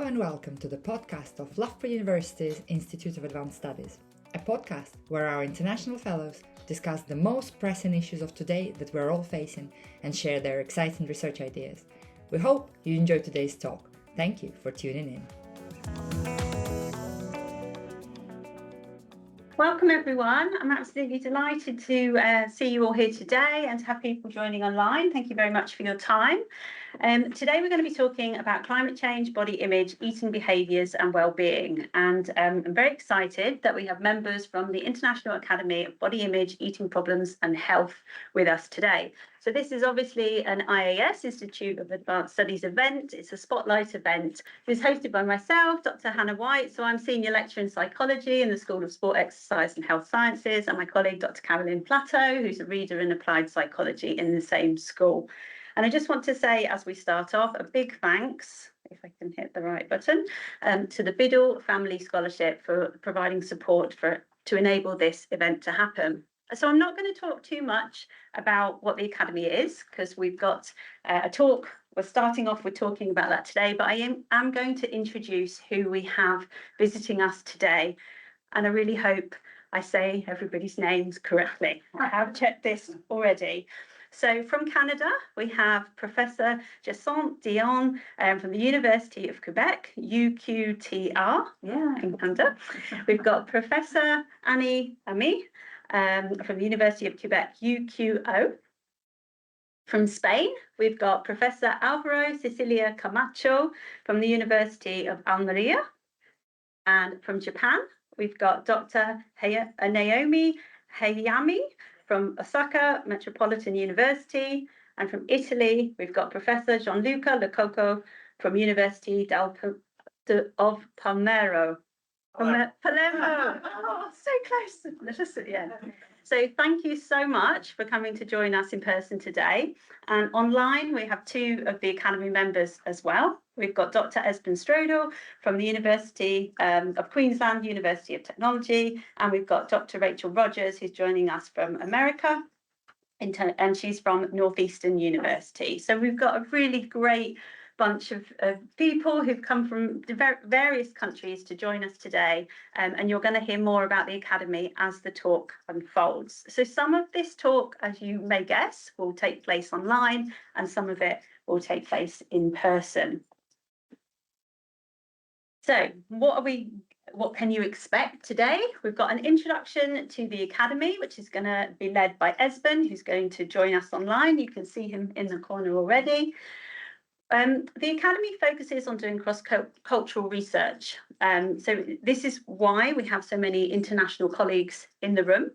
and welcome to the podcast of Loughborough University's Institute of Advanced Studies, a podcast where our international fellows discuss the most pressing issues of today that we're all facing and share their exciting research ideas. We hope you enjoy today's talk. Thank you for tuning in. Welcome everyone. I'm absolutely delighted to see you all here today and to have people joining online. Thank you very much for your time. Today we're going to be talking about climate change, body image, eating behaviours and wellbeing. And I'm very excited that we have members from the International Academy of Body Image, Eating Problems and Health with us today. So this is obviously an IAS, Institute of Advanced Studies event. It's a spotlight event. It's hosted by myself, Dr. Hannah White. So I'm Senior Lecturer in Psychology in the School of Sport, Exercise and Health Sciences, and my colleague, Dr. Carolyn Plateau, who's a Reader in Applied Psychology in the same school. And I just want to say, as we start off, a big thanks, if I can hit the right button, to the Biddle Family Scholarship for providing support to enable this event to happen. So I'm not going to talk too much about what the Academy is, because we've got a talk. We're starting off with talking about that today, but I am going to introduce who we have visiting us today. And I really hope I say everybody's names correctly. I have checked this already. So from Canada, we have Professor Jacinth Dion from the University of Quebec, UQTR, in Canada. We've got Professor Annie Ami from the University of Quebec, UQO. From Spain, we've got Professor Alvaro Cecilia Camacho from the University of Almería. And from Japan, we've got Dr. Naomi Hayami from Osaka Metropolitan University. And from Italy, we've got Professor Gianluca Lococo from University of Palermo. Palermo. Oh, so close. Yeah. So thank you so much for coming to join us in person today. And online, we have two of the Academy members as well. We've got Dr. Espen Strodel from the University of Queensland, University of Technology, and we've got Dr. Rachel Rogers, who's joining us from America, and she's from Northeastern University. So we've got a really great bunch of people who've come from various countries to join us today, and you're going to hear more about the Academy as the talk unfolds. So some of this talk, as you may guess, will take place online, and some of it will take place in person. So what can you expect today? We've got an introduction to the Academy, which is going to be led by Esben, who's going to join us online. You can see him in the corner already. The Academy focuses on doing cross-cultural research. So this is why we have so many international colleagues in the room.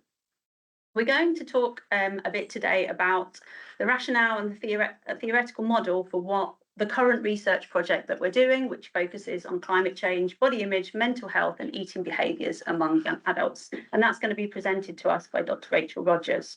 We're going to talk a bit today about the rationale and the theoretical model for what the current research project that we're doing, which focuses on climate change, body image, mental health and eating behaviours among young adults. And that's going to be presented to us by Dr. Rachel Rogers.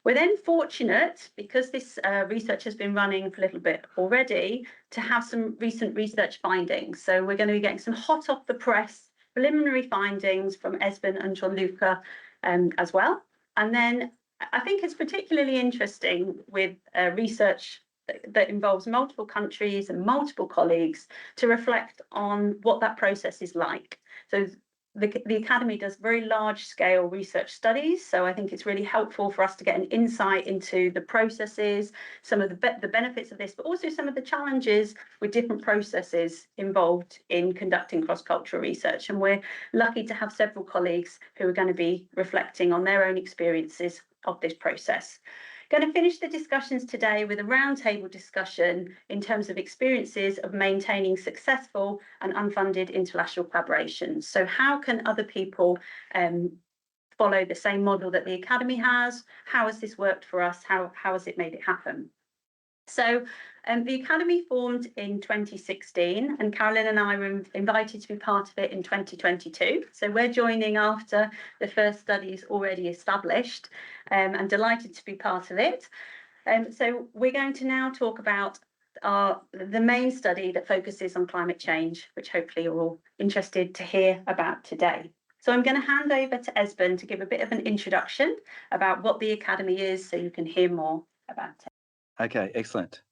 We're then fortunate, because this research has been running for a little bit already, to have some recent research findings. So we're going to be getting some hot off the press preliminary findings from Esben and Gianluca as well. And then I think it's particularly interesting with research that involves multiple countries and multiple colleagues to reflect on what that process is like. So the Academy does very large-scale research studies, so I think it's really helpful for us to get an insight into the processes, some of the benefits of this, but also some of the challenges with different processes involved in conducting cross-cultural research. And we're lucky to have several colleagues who are going to be reflecting on their own experiences of this process. Going to finish the discussions today with a roundtable discussion in terms of experiences of maintaining successful and unfunded international collaborations. So how can other people follow the same model that the Academy has? How has this worked for us? How has it made it happen? So the Academy formed in 2016, and Carolyn and I were invited to be part of it in 2022. So we're joining after the first studies already established, and delighted to be part of it. So we're going to now talk about the main study that focuses on climate change, which hopefully you're all interested to hear about today. So I'm going to hand over to Esben to give a bit of an introduction about what the Academy is, so you can hear more about it. Okay, excellent.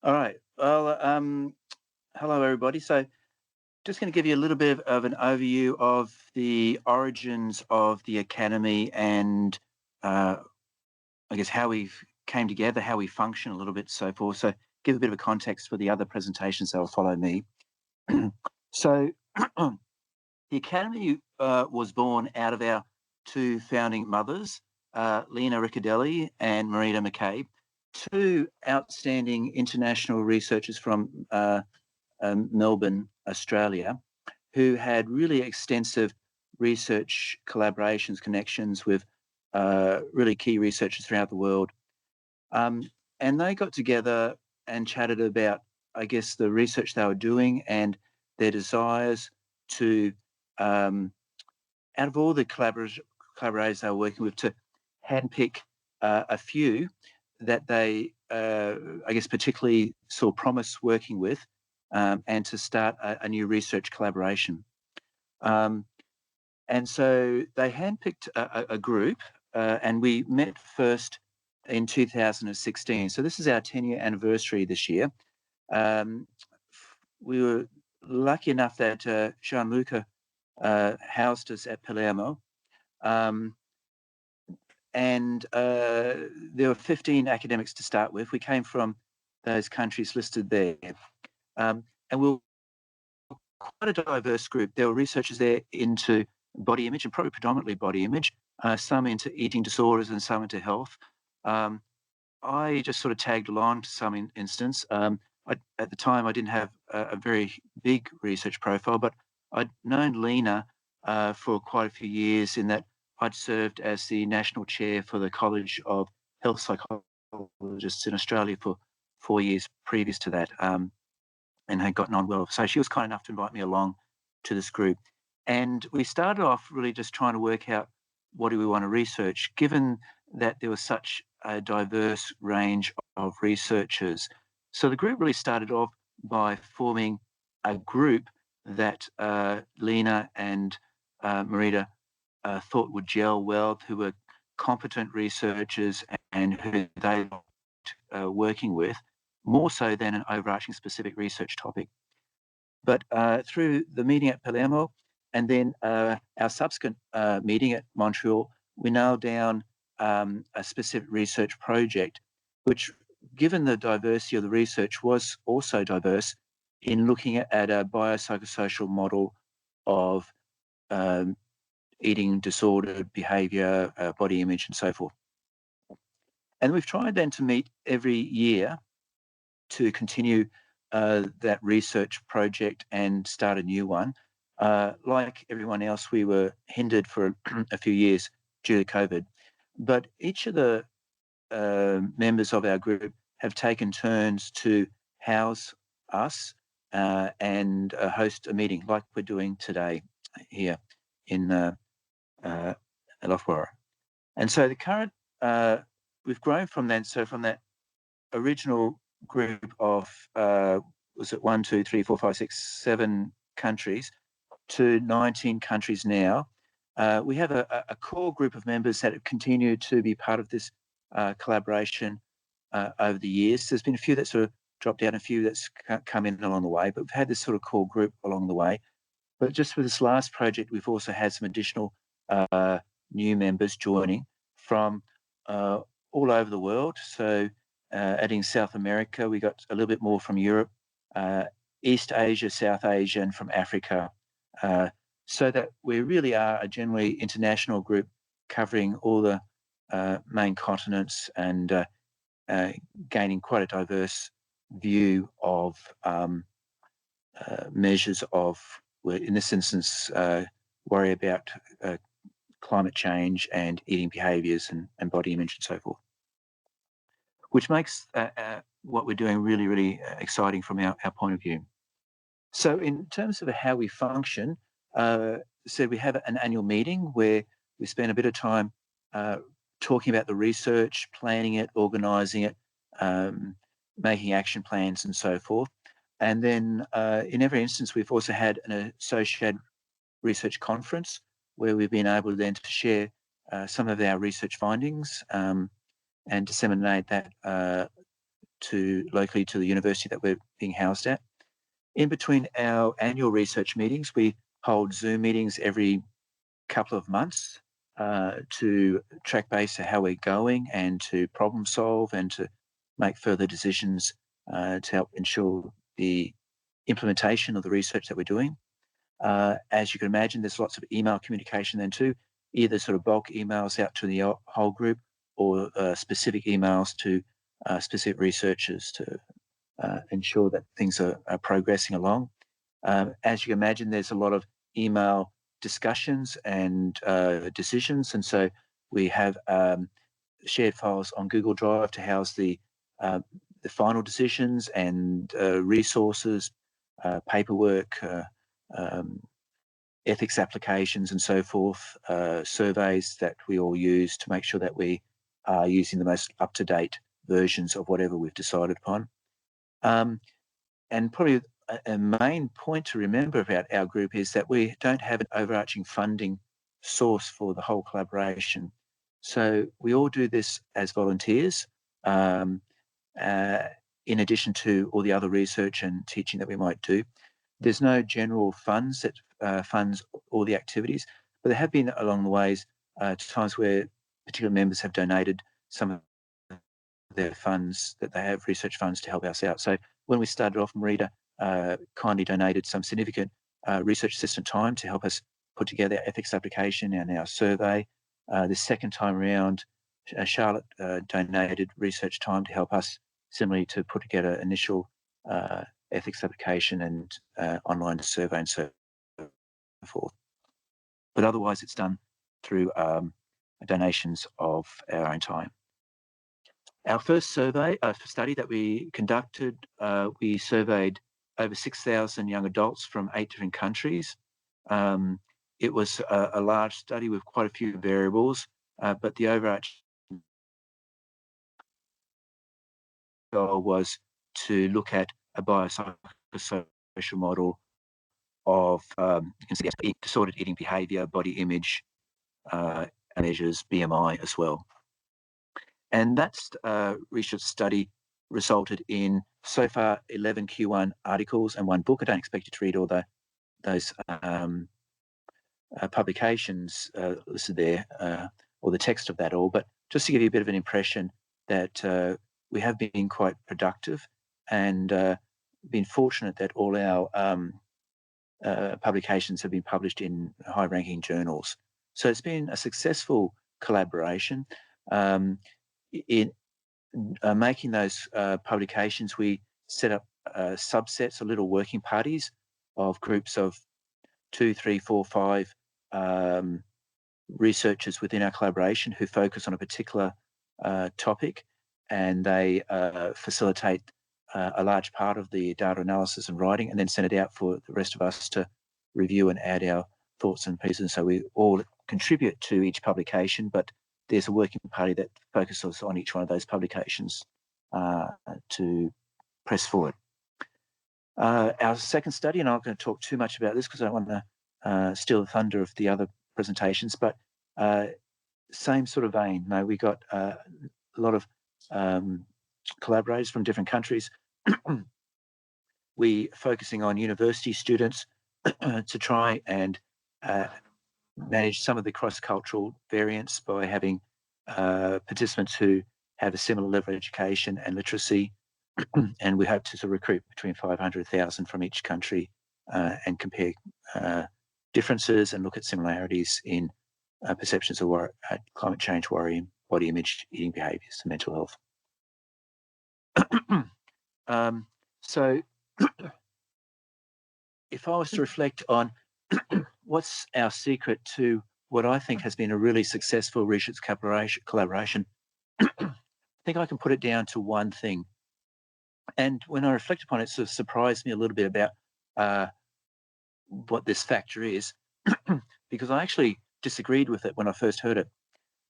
All right. Well, hello everybody. So just going to give you a little bit of an overview of the origins of the Academy and I guess how we came together, how we function a little bit, so forth. So give a bit of a context for the other presentations that will follow me. So the Academy was born out of our two founding mothers, Lena Riccadelli and Marita McCabe, two outstanding international researchers from Melbourne, Australia, who had really extensive research collaborations, connections with really key researchers throughout the world. And they got together and chatted about, I guess, the research they were doing and their desires to, out of all the collaborators they were working with, to handpick a few that they, I guess, particularly saw promise working with, and to start a new research collaboration. And so they handpicked a group, and we met first in 2016. So this is our 10-year anniversary this year. We were lucky enough that Gianluca housed us at Palermo. And there were 15 academics to start with. We came from those countries listed there. And we were quite a diverse group. There were researchers there into body image, and probably predominantly body image, some into eating disorders and some into health. I just sort of tagged along to some instance. At the time, I didn't have a very big research profile, but I'd known Lena for quite a few years, in that I'd served as the national chair for the College of Health Psychologists in Australia for 4 years previous to that, and had gotten on well. So she was kind enough to invite me along to this group. And we started off really just trying to work out, what do we want to research, given that there was such a diverse range of researchers. So the group really started off by forming a group that Lena and Marita thought would gel well, who were competent researchers and who they liked working with, more so than an overarching specific research topic. But through the meeting at Palermo and then our subsequent meeting at Montreal, we nailed down a specific research project, which, given the diversity of the research, was also diverse in looking at a biopsychosocial model of eating disordered behaviour, body image, and so forth. And we've tried then to meet every year to continue that research project and start a new one. Like everyone else, we were hindered for a few years due to COVID. But each of the members of our group have taken turns to house us and host a meeting like we're doing today here in Loughborough. And so the current, we've grown from then, so from that original group of, was it 1, 2, 3, 4, 5, 6, 7 countries to 19 countries now. We have a core group of members that have continued to be part of this collaboration over the years. There's been a few that sort of dropped out, a few that's come in along the way, but we've had this sort of core group along the way. But just for this last project, we've also had some additional new members joining from all over the world. So adding South America, we got a little bit more from Europe, East Asia, South Asia, and from Africa. So that we really are a generally international group covering all the main continents and gaining quite a diverse view of measures of, in this instance, worry about climate change and eating behaviours and body image and so forth, which makes what we're doing really, really exciting from our point of view. So in terms of how we function, so we have an annual meeting where we spend a bit of time talking about the research, planning it, organising it, making action plans and so forth. And then in every instance, we've also had an associated research conference where we've been able then to share some of our research findings and disseminate that locally to the university that we're being housed at. In between our annual research meetings, we hold Zoom meetings every couple of months to track base to how we're going and to problem solve and to make further decisions to help ensure the implementation of the research that we're doing. As you can imagine, there's lots of email communication then too, either sort of bulk emails out to the whole group or specific emails to specific researchers to ensure that things are progressing along. As you can imagine, there's a lot of email discussions and decisions, and so we have shared files on Google Drive to house the final decisions and resources, paperwork, ethics applications and so forth, surveys that we all use to make sure that we are using the most up-to-date versions of whatever we've decided upon. And probably a main point to remember about our group is that we don't have an overarching funding source for the whole collaboration. So we all do this as volunteers, in addition to all the other research and teaching that we might do. There's no general funds that funds all the activities, but there have been along the ways times where particular members have donated some of their funds that they have, research funds, to help us out. So when we started off, Marita kindly donated some significant research assistant time to help us put together our ethics application and our survey. The second time around, Charlotte donated research time to help us similarly to put together initial ethics application and online survey and so forth. But otherwise, it's done through donations of our own time. Our first study that we conducted, we surveyed over 6,000 young adults from 8 different countries. It was a large study with quite a few variables, but the overarching goal was to look at a biopsychosocial model of you can see disordered eating behaviour, body image, measures, BMI as well. And that research study resulted in, so far, 11 Q1 articles and 1 book. I don't expect you to read all those publications listed there, or the text of that all, but just to give you a bit of an impression that we have been quite productive and been fortunate that all our publications have been published in high-ranking journals. So it's been a successful collaboration. In making those publications, we set up subsets or little working parties of groups of 2, 3, 4, 5 researchers within our collaboration who focus on a particular topic, and they facilitate a large part of the data analysis and writing, and then send it out for the rest of us to review and add our thoughts and pieces. So we all contribute to each publication, but there's a working party that focuses on each one of those publications to press forward. Our second study, and I'm not going to talk too much about this because I don't want to steal the thunder of the other presentations, but same sort of vein. No, we got a lot of collaborators from different countries. We focusing on university students to try and manage some of the cross-cultural variants by having participants who have a similar level of education and literacy, and we hope to sort of recruit between 500,000 from each country and compare differences and look at similarities in perceptions of climate change, worry, body image, eating behaviours, and mental health. So if I was to reflect on what's our secret to what I think has been a really successful research collaboration, I think I can put it down to one thing. And when I reflect upon it, it sort of surprised me a little bit about what this factor is, because I actually disagreed with it when I first heard it.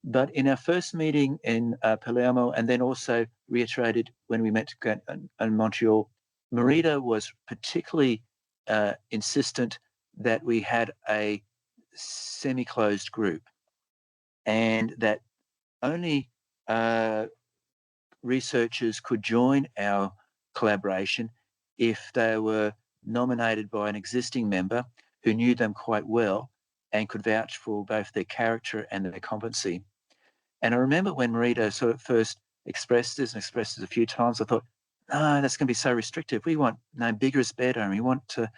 But in our first meeting in Palermo, and then also reiterated when we met in Montreal, Marita was particularly insistent that we had a semi-closed group, and that only researchers could join our collaboration if they were nominated by an existing member who knew them quite well and could vouch for both their character and their competency. And I remember when Marita sort of first expressed this a few times, I thought, no, that's going to be so restrictive. We want, no, bigger is better, and we want to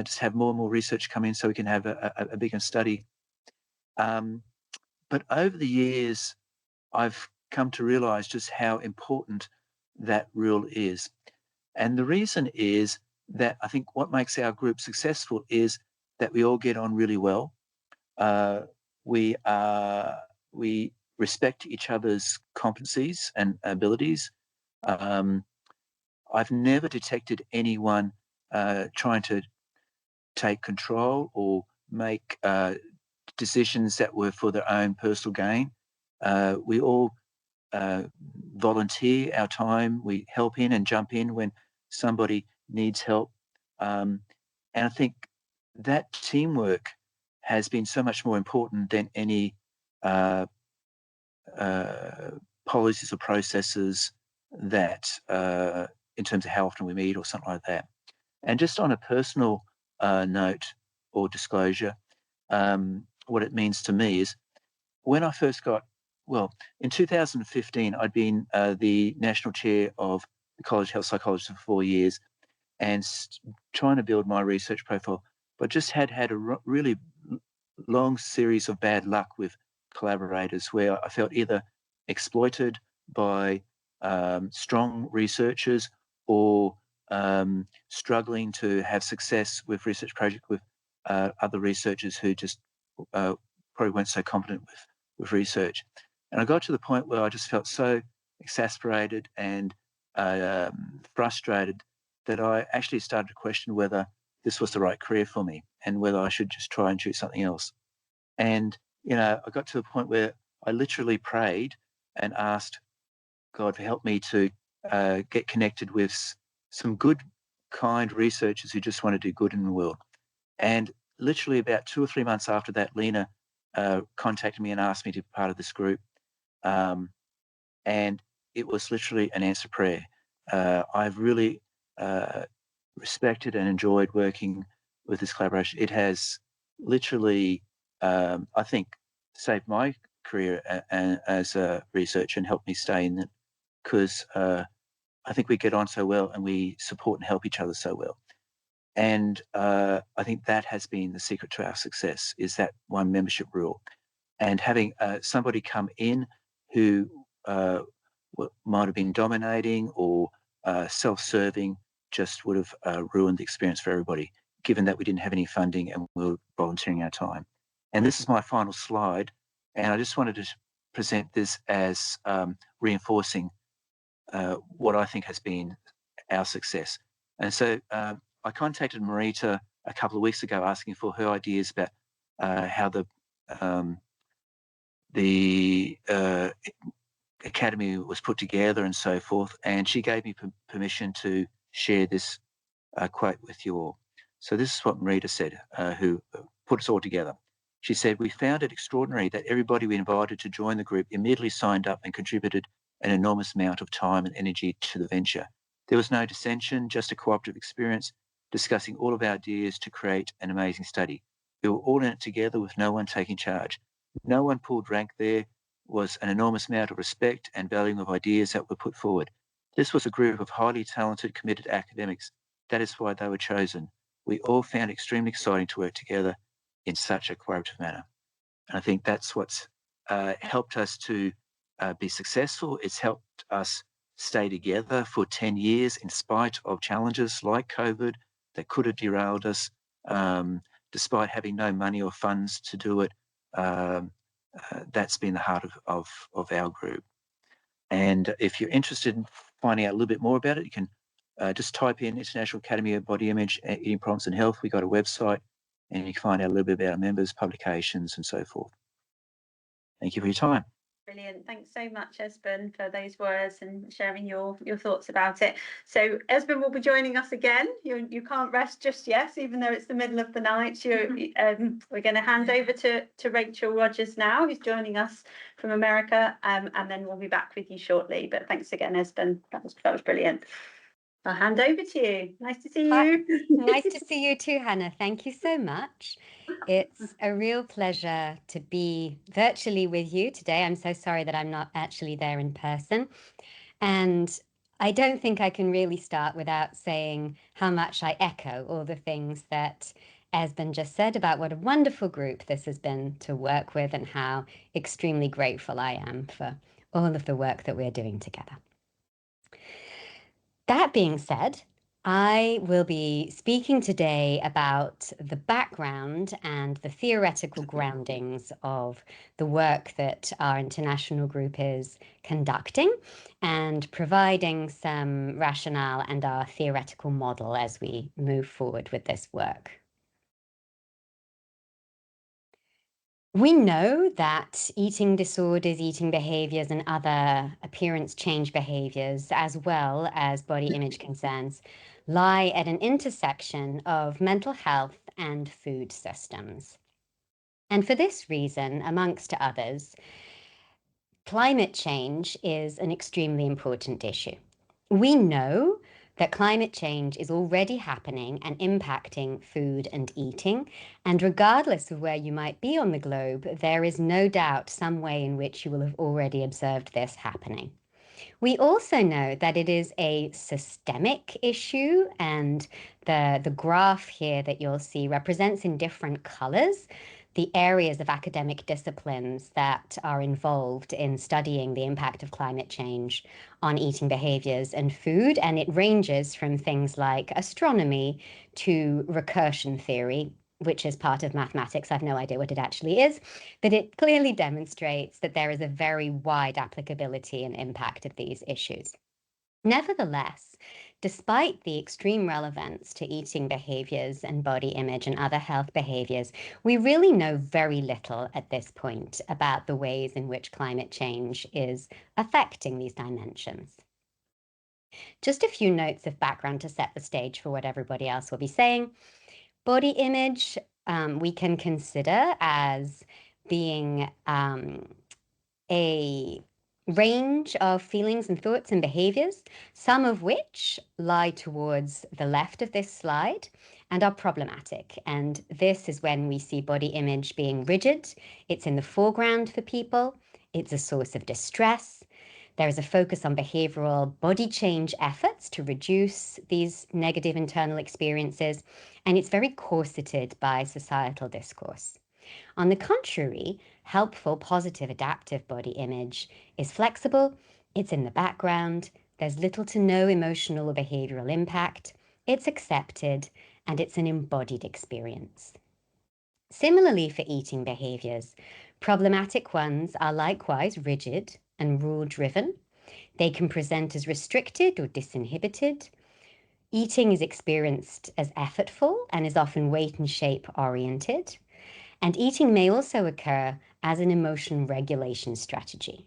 just have more and more research come in so we can have a bigger study. But over the years, I've come to realise just how important that rule is. And the reason is that I think what makes our group successful is that we all get on really well. We respect each other's competencies and abilities. I've never detected anyone trying to take control or make decisions that were for their own personal gain. We all volunteer our time. We help in and jump in when somebody needs help. And I think that teamwork has been so much more important than any policies or processes that in terms of how often we meet or something like that. And just on a personal note or disclosure, what it means to me is when I first got, well, in 2015, I'd been the national chair of the College of Health Psychology for 4 years and trying to build my research profile, but just had a really long series of bad luck with collaborators where I felt either exploited by strong researchers or struggling to have success with research projects with other researchers who just probably weren't so competent with research. And I got to the point where I just felt so exasperated and frustrated that I actually started to question whether this was the right career for me and whether I should just try and choose something else. And, I got to the point where I literally prayed and asked God to help me to get connected with some good, kind researchers who just want to do good in the world. And literally about 2 or 3 months after that, Lena contacted me and asked me to be part of this group. And it was literally an answered prayer. I've really respected and enjoyed working with this collaboration. It has literally, I think, saved my career as a researcher and helped me stay in it because I think we get on so well and we support and help each other so well. And I think that has been the secret to our success, is that one membership rule. And having somebody come in who might have been dominating or self-serving just would have ruined the experience for everybody, given that we didn't have any funding and we were volunteering our time. And this is my final slide. And I just wanted to present this as reinforcing what I think has been our success. And so I contacted Marita a couple of weeks ago asking for her ideas about how the academy was put together and so forth. And she gave me permission to share this quote with you all. So this is what Marita said, who put us all together. She said, "We found it extraordinary that everybody we invited to join the group immediately signed up and contributed an enormous amount of time and energy to the venture. There was no dissension, just a cooperative experience, discussing all of our ideas to create an amazing study. We were all in it together with no one taking charge. No one pulled rank. There was an enormous amount of respect and valuing of ideas that were put forward. This was a group of highly talented, committed academics. That is why they were chosen. We all found it extremely exciting to work together in such a cooperative manner." And I think that's what's helped us to be successful. It's helped us stay together for 10 years in spite of challenges like COVID that could have derailed us, despite having no money or funds to do it. That's been the heart of our group. And if you're interested in finding out a little bit more about it, you can just type in International Academy of Body Image, Eating Problems and Health. We've got a website and you can find out a little bit about our members, publications and so forth. Thank you for your time. Brilliant. Thanks so much, Esben, for those words and sharing your thoughts about it. So Esben will be joining us again. You can't rest just yet, even though it's the middle of the night. We're going to hand over to Rachel Rogers now, who's joining us from America, and then we'll be back with you shortly. But thanks again, Esben. That was brilliant. I'll hand over to you. Nice to see Hi. you. Nice to see you too, Hannah. Thank you so much. It's a real pleasure to be virtually with you today. I'm so sorry that I'm not actually there in person. And I don't think I can really start without saying how much I echo all the things that Esben just said about what a wonderful group this has been to work with and how extremely grateful I am for all of the work that we're doing together. That being said, I will be speaking today about the background and the theoretical groundings of the work that our international group is conducting and providing some rationale and our theoretical model as we move forward with this work. We know that eating disorders, eating behaviors, and other appearance change behaviors, as well as body image concerns, lie at an intersection of mental health and food systems. And for this reason, amongst others, climate change is an extremely important issue. We know that climate change is already happening and impacting food and eating. And regardless of where you might be on the globe, there is no doubt some way in which you will have already observed this happening. We also know that it is a systemic issue, and the graph here that you'll see represents in different colors the areas of academic disciplines that are involved in studying the impact of climate change on eating behaviors and food. And it ranges from things like astronomy to recursion theory, which is part of mathematics. I've no idea what it actually is, but it clearly demonstrates that there is a very wide applicability and impact of these issues. Nevertheless, despite the extreme relevance to eating behaviors and body image and other health behaviors, we really know very little at this point about the ways in which climate change is affecting these dimensions. Just a few notes of background to set the stage for what everybody else will be saying. Body image, we can consider as being a range of feelings and thoughts and behaviors, some of which lie towards the left of this slide and are problematic. And this is when we see body image being rigid. It's in the foreground for people. It's a source of distress. There is a focus on behavioral body change efforts to reduce these negative internal experiences, and it's very corseted by societal discourse. On the contrary, helpful, positive, adaptive body image is flexible, it's in the background, there's little to no emotional or behavioral impact, it's accepted, and it's an embodied experience. Similarly for eating behaviors, problematic ones are likewise rigid and rule-driven. They can present as restricted or disinhibited. Eating is experienced as effortful and is often weight and shape oriented. And eating may also occur as an emotion regulation strategy.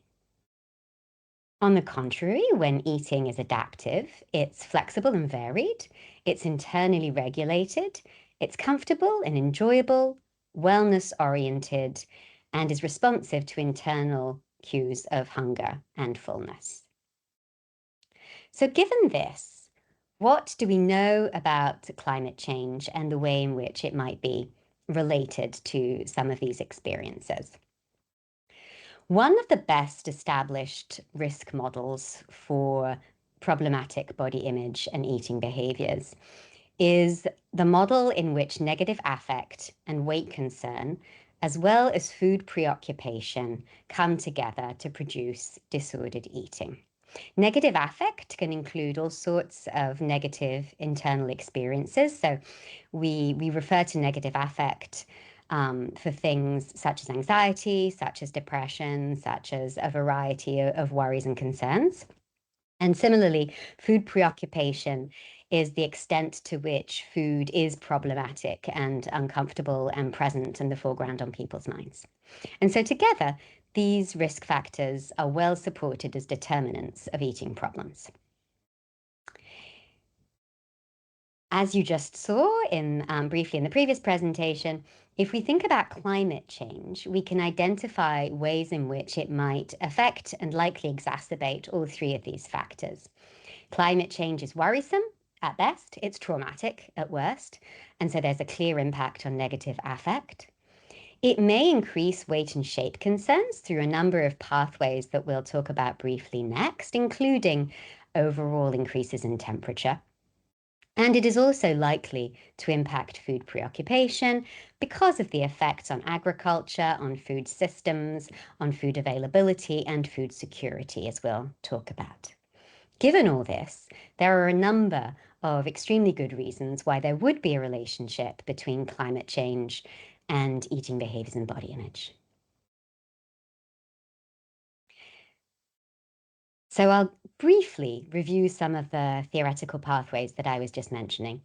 On the contrary, when eating is adaptive, it's flexible and varied, it's internally regulated, it's comfortable and enjoyable, wellness-oriented, and is responsive to internal cues of hunger and fullness. So given this, what do we know about climate change and the way in which it might be related to some of these experiences? One of the best established risk models for problematic body image and eating behaviors is the model in which negative affect and weight concern, as well as food preoccupation, come together to produce disordered eating. Negative affect can include all sorts of negative internal experiences. So we refer to negative affect for things such as anxiety, such as depression, such as a variety of worries and concerns. And similarly, food preoccupation is the extent to which food is problematic and uncomfortable and present in the foreground on people's minds. And so together, these risk factors are well supported as determinants of eating problems. As you just saw briefly in the previous presentation, if we think about climate change, we can identify ways in which it might affect and likely exacerbate all three of these factors. Climate change is worrisome at best, it's traumatic at worst, and so there's a clear impact on negative affect. It may increase weight and shape concerns through a number of pathways that we'll talk about briefly next, including overall increases in temperature. And it is also likely to impact food preoccupation because of the effects on agriculture, on food systems, on food availability, and food security, as we'll talk about. Given all this, there are a number of extremely good reasons why there would be a relationship between climate change and eating behaviors and body image. So I'll briefly review some of the theoretical pathways that I was just mentioning,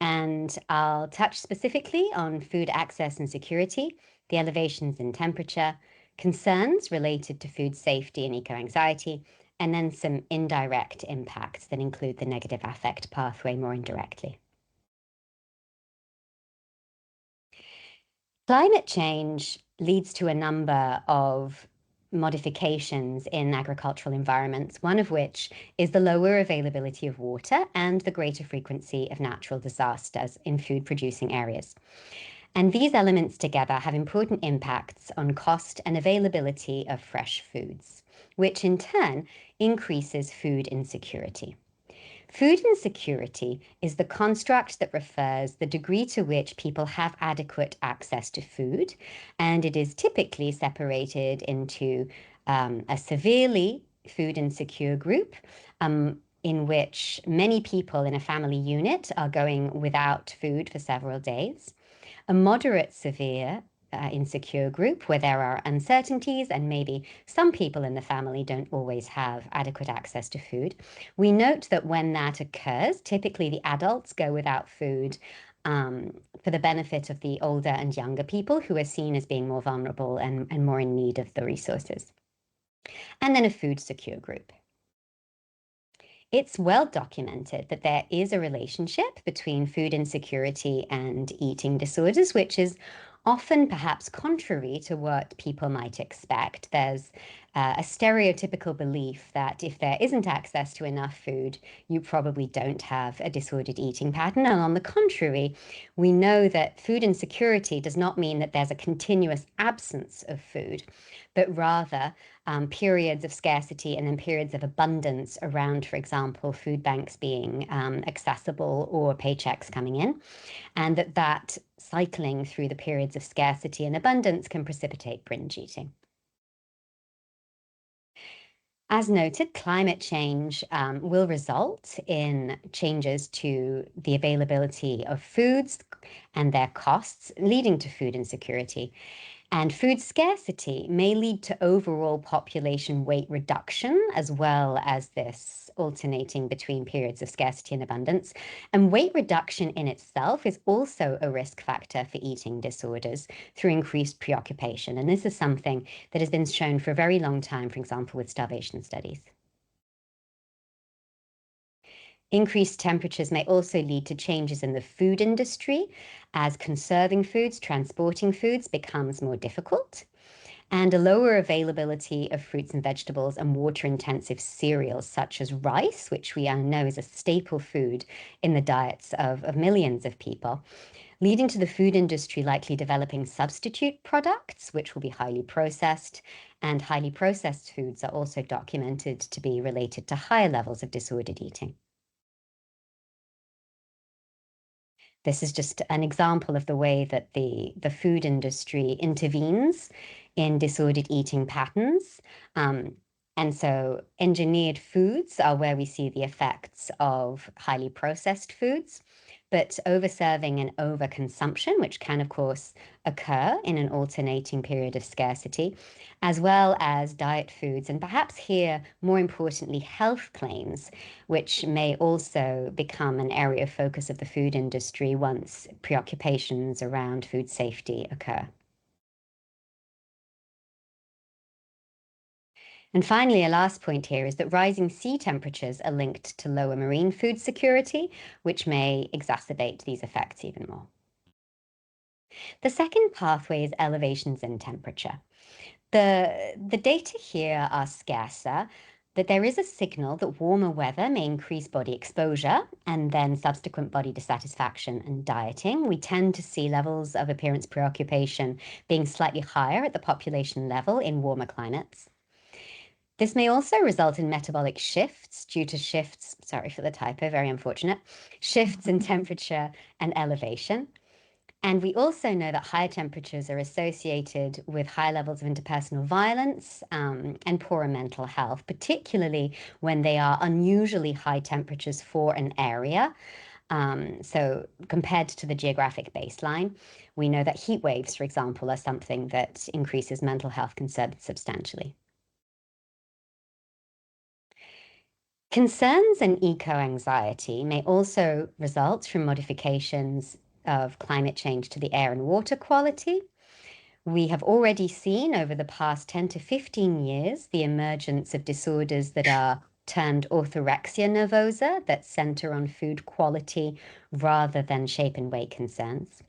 and I'll touch specifically on food access and security, the elevations in temperature, concerns related to food safety and eco-anxiety, and then some indirect impacts that include the negative affect pathway more indirectly. Climate change leads to a number of modifications in agricultural environments, one of which is the lower availability of water and the greater frequency of natural disasters in food-producing areas. And these elements together have important impacts on cost and availability of fresh foods, which in turn increases food insecurity. Food insecurity is the construct that refers the degree to which people have adequate access to food, and it is typically separated into a severely food insecure group, in which many people in a family unit are going without food for several days, a moderate severe insecure group where there are uncertainties and maybe some people in the family don't always have adequate access to food. We note that when that occurs, typically the adults go without food for the benefit of the older and younger people who are seen as being more vulnerable and more in need of the resources. And then a food secure group. It's well documented that there is a relationship between food insecurity and eating disorders, which is often perhaps contrary to what people might expect. There's a stereotypical belief that if there isn't access to enough food, you probably don't have a disordered eating pattern. And on the contrary, we know that food insecurity does not mean that there's a continuous absence of food, but rather periods of scarcity and then periods of abundance around, for example, food banks being accessible or paychecks coming in, and that cycling through the periods of scarcity and abundance can precipitate binge eating. As noted, climate change will result in changes to the availability of foods and their costs, leading to food insecurity. And food scarcity may lead to overall population weight reduction, as well as this alternating between periods of scarcity and abundance. And weight reduction in itself is also a risk factor for eating disorders through increased preoccupation. And this is something that has been shown for a very long time, for example, with starvation studies. Increased temperatures may also lead to changes in the food industry as conserving foods, transporting foods becomes more difficult, and a lower availability of fruits and vegetables and water-intensive cereals such as rice, which we know is a staple food in the diets of millions of people, leading to the food industry likely developing substitute products, which will be highly processed, and highly processed foods are also documented to be related to higher levels of disordered eating. This is just an example of the way that the food industry intervenes in disordered eating patterns. And so engineered foods are where we see the effects of highly processed foods, but overserving and overconsumption, which can, of course, occur in an alternating period of scarcity, as well as diet foods, and perhaps here, more importantly, health claims, which may also become an area of focus of the food industry once preoccupations around food safety occur. And finally, a last point here is that rising sea temperatures are linked to lower marine food security, which may exacerbate these effects even more. The second pathway is elevations in temperature. The data here are scarcer, that there is a signal that warmer weather may increase body exposure and then subsequent body dissatisfaction and dieting. We tend to see levels of appearance preoccupation being slightly higher at the population level in warmer climates. This may also result in metabolic shifts due to shifts, sorry for the typo, very unfortunate, shifts in temperature and elevation. And we also know that higher temperatures are associated with high levels of interpersonal violence and poorer mental health, particularly when they are unusually high temperatures for an area. So compared to the geographic baseline, we know that heat waves, for example, are something that increases mental health concerns substantially. Concerns and eco-anxiety may also result from modifications of climate change to the air and water quality. We have already seen over the past 10 to 15 years the emergence of disorders that are termed orthorexia nervosa, that center on food quality rather than shape and weight concerns.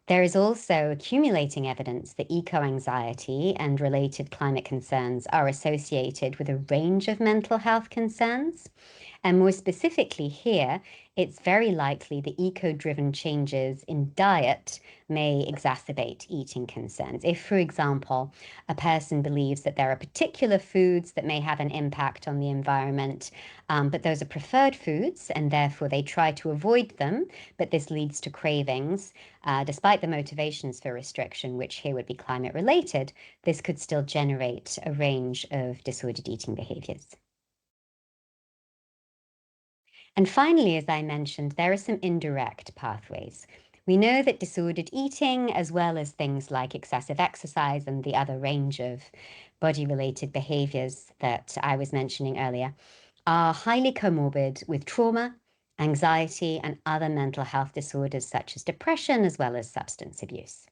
There is also accumulating evidence that eco-anxiety and related climate concerns are associated with a range of mental health concerns. And more specifically here, it's very likely the eco-driven changes in diet may exacerbate eating concerns. If, for example, a person believes that there are particular foods that may have an impact on the environment, but those are preferred foods, and therefore they try to avoid them, but this leads to cravings, despite the motivations for restriction, which here would be climate related, this could still generate a range of disordered eating behaviors. And finally, as I mentioned, there are some indirect pathways. We know that disordered eating, as well as things like excessive exercise and the other range of body-related behaviors that I was mentioning earlier, are highly comorbid with trauma, anxiety, and other mental health disorders such as depression, as well as substance abuse.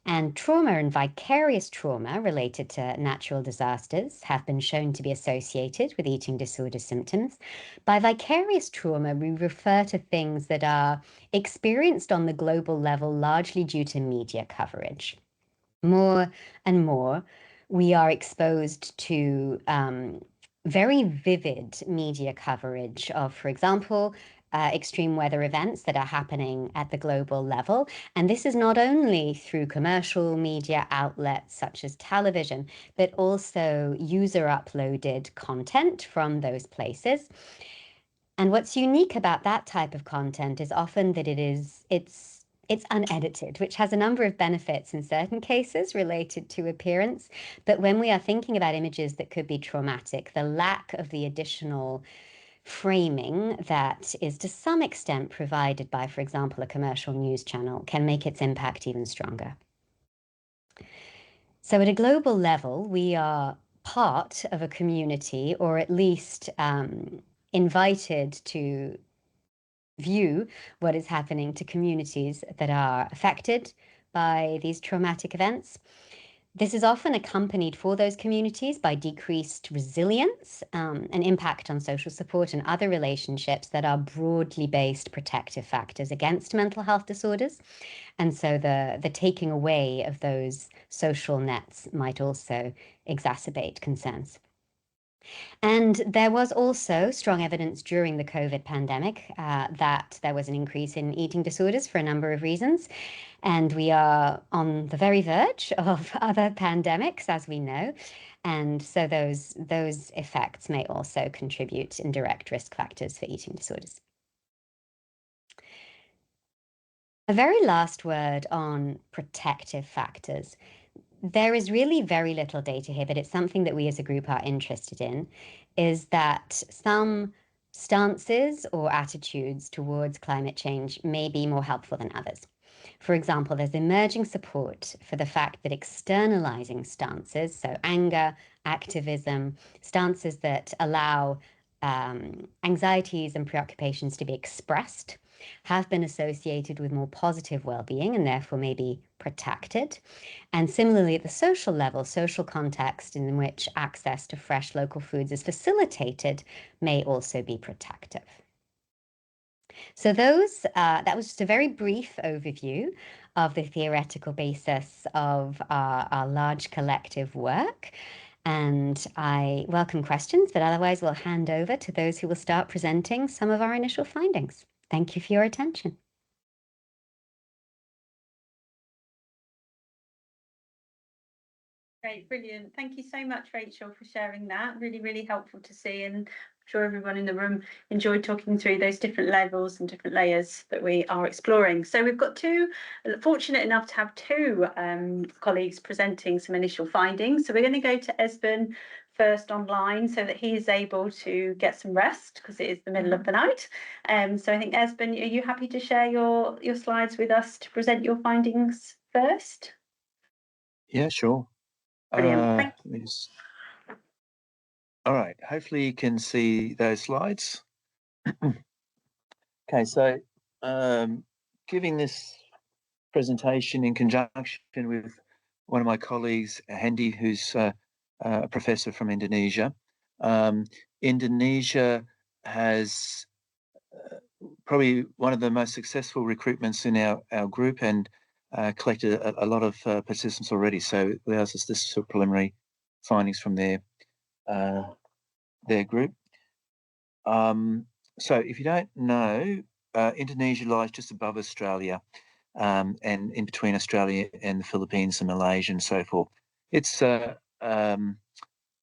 And trauma and vicarious trauma related to natural disasters have been shown to be associated with eating disorder symptoms. By vicarious trauma, we refer to things that are experienced on the global level largely due to media coverage. More and more, we are exposed to very vivid media coverage of, for example, extreme weather events that are happening at the global level. And this is not only through commercial media outlets such as television, but also user-uploaded content from those places. And what's unique about that type of content is often that it's unedited, which has a number of benefits in certain cases related to appearance. But when we are thinking about images that could be traumatic, the lack of the additional framing that is to some extent provided by, for example, a commercial news channel can make its impact even stronger. So at a global level, we are part of a community, or at least invited to view what is happening to communities that are affected by these traumatic events. This is often accompanied for those communities by decreased resilience, an impact on social support and other relationships that are broadly based protective factors against mental health disorders. And so the taking away of those social nets might also exacerbate concerns. And there was also strong evidence during the COVID pandemic that there was an increase in eating disorders for a number of reasons. And we are on the very verge of other pandemics, as we know. And so those effects may also contribute indirect risk factors for eating disorders. A very last word on protective factors. There is really very little data here, but it's something that we as a group are interested in, is that some stances or attitudes towards climate change may be more helpful than others. For example, there's emerging support for the fact that externalizing stances, so anger, activism, stances that allow anxieties and preoccupations to be expressed, have been associated with more positive well-being and therefore may be protected. And similarly, at the social level, social context in which access to fresh local foods is facilitated may also be protective. So that was just a very brief overview of the theoretical basis of our large collective work. And I welcome questions, but otherwise we'll hand over to those who will start presenting some of our initial findings. Thank you for your attention. Great, brilliant. Thank you so much, Rachel, for sharing that. Really, really helpful to see, and I'm sure everyone in the room enjoyed talking through those different levels and different layers that we are exploring. So we've got fortunate enough to have two colleagues presenting some initial findings. So we're going to go to Esben first online so that he is able to get some rest because it is the middle of the night. So I think, Esben, are you happy to share your slides with us to present your findings first? Yeah, sure. Brilliant. All right, hopefully you can see those slides. Okay, so giving this presentation in conjunction with one of my colleagues, Handy, who's a professor from Indonesia. Indonesia has probably one of the most successful recruitments in our group and collected a lot of participants already. So it allows us this sort of preliminary findings from their group. So if you don't know, Indonesia lies just above Australia and in between Australia and the Philippines and Malaysia and so forth. It's a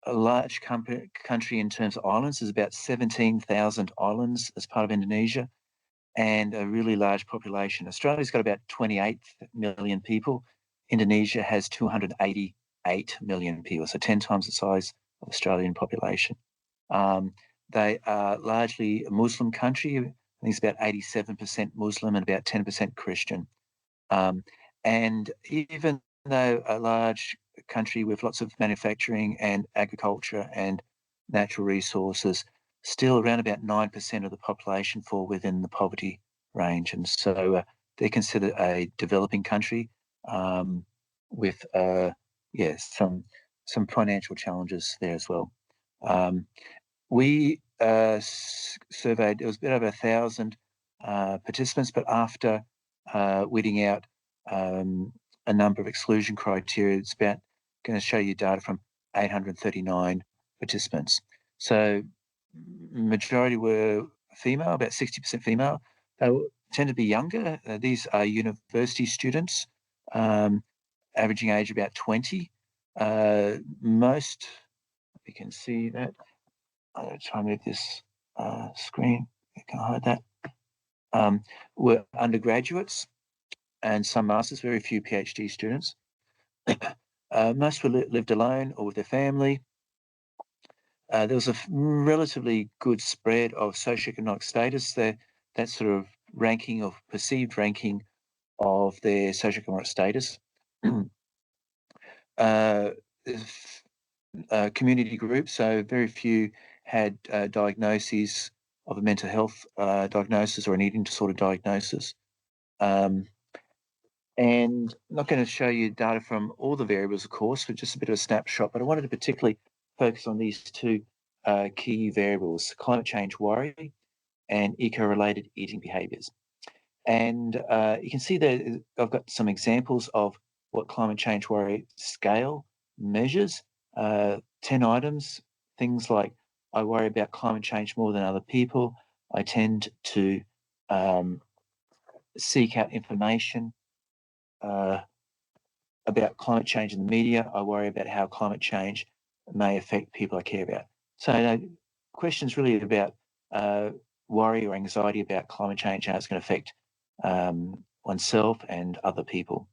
large country in terms of islands. There's about 17,000 islands as part of Indonesia and a really large population. Australia's got about 28 million people. Indonesia has 288 million people, so 10 times the size of Australian population. They are largely a Muslim country. I think it's about 87% Muslim and about 10% Christian. And even though a large country with lots of manufacturing and agriculture and natural resources, still around about 9% of the population fall within the poverty range. And so they're considered a developing country with, some financial challenges there as well. We surveyed, it was a bit over 1,000 participants, but after weeding out a number of exclusion criteria, it's about going to show you data from 839 participants. So majority were female, about 60% female. They tend to be younger. These are university students, averaging age about 20. Most, you can see that. I'm going to try and move this screen. I can hide that. Were undergraduates and some masters, very few PhD students. Most were lived alone or with their family. There was a relatively good spread of socioeconomic status there, that sort of ranking of perceived ranking of their socioeconomic status. Community groups, so very few had diagnoses of a mental health diagnosis or an eating disorder diagnosis. And I'm not going to show you data from all the variables, of course, but just a bit of a snapshot. But I wanted to particularly focus on these two key variables: climate change worry and eco-related eating behaviours. And you can see that I've got some examples of what climate change worry scale measures. 10 items, things like I worry about climate change more than other people. I tend to seek out information about climate change in the media. I worry about how climate change may affect people I care about. So questions really about worry or anxiety about climate change, how it's going to affect oneself and other people.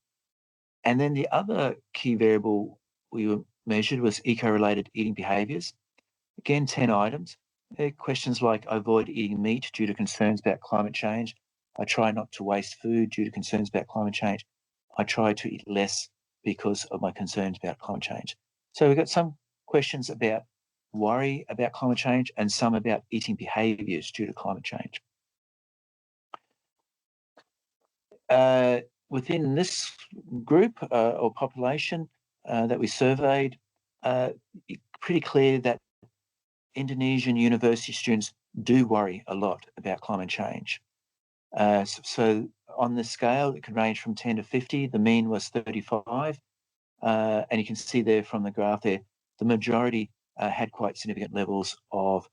And then the other key variable we measured was eco-related eating behaviours. Again, 10 items. Questions like I avoid eating meat due to concerns about climate change. I try not to waste food due to concerns about climate change. I try to eat less because of my concerns about climate change. So we've got some questions about worry about climate change and some about eating behaviours due to climate change. Within this group or population that we surveyed, pretty clear that Indonesian university students do worry a lot about climate change. So on the scale, it can range from 10 to 50. The mean was 35. And you can see there from the graph there, the majority had quite significant levels of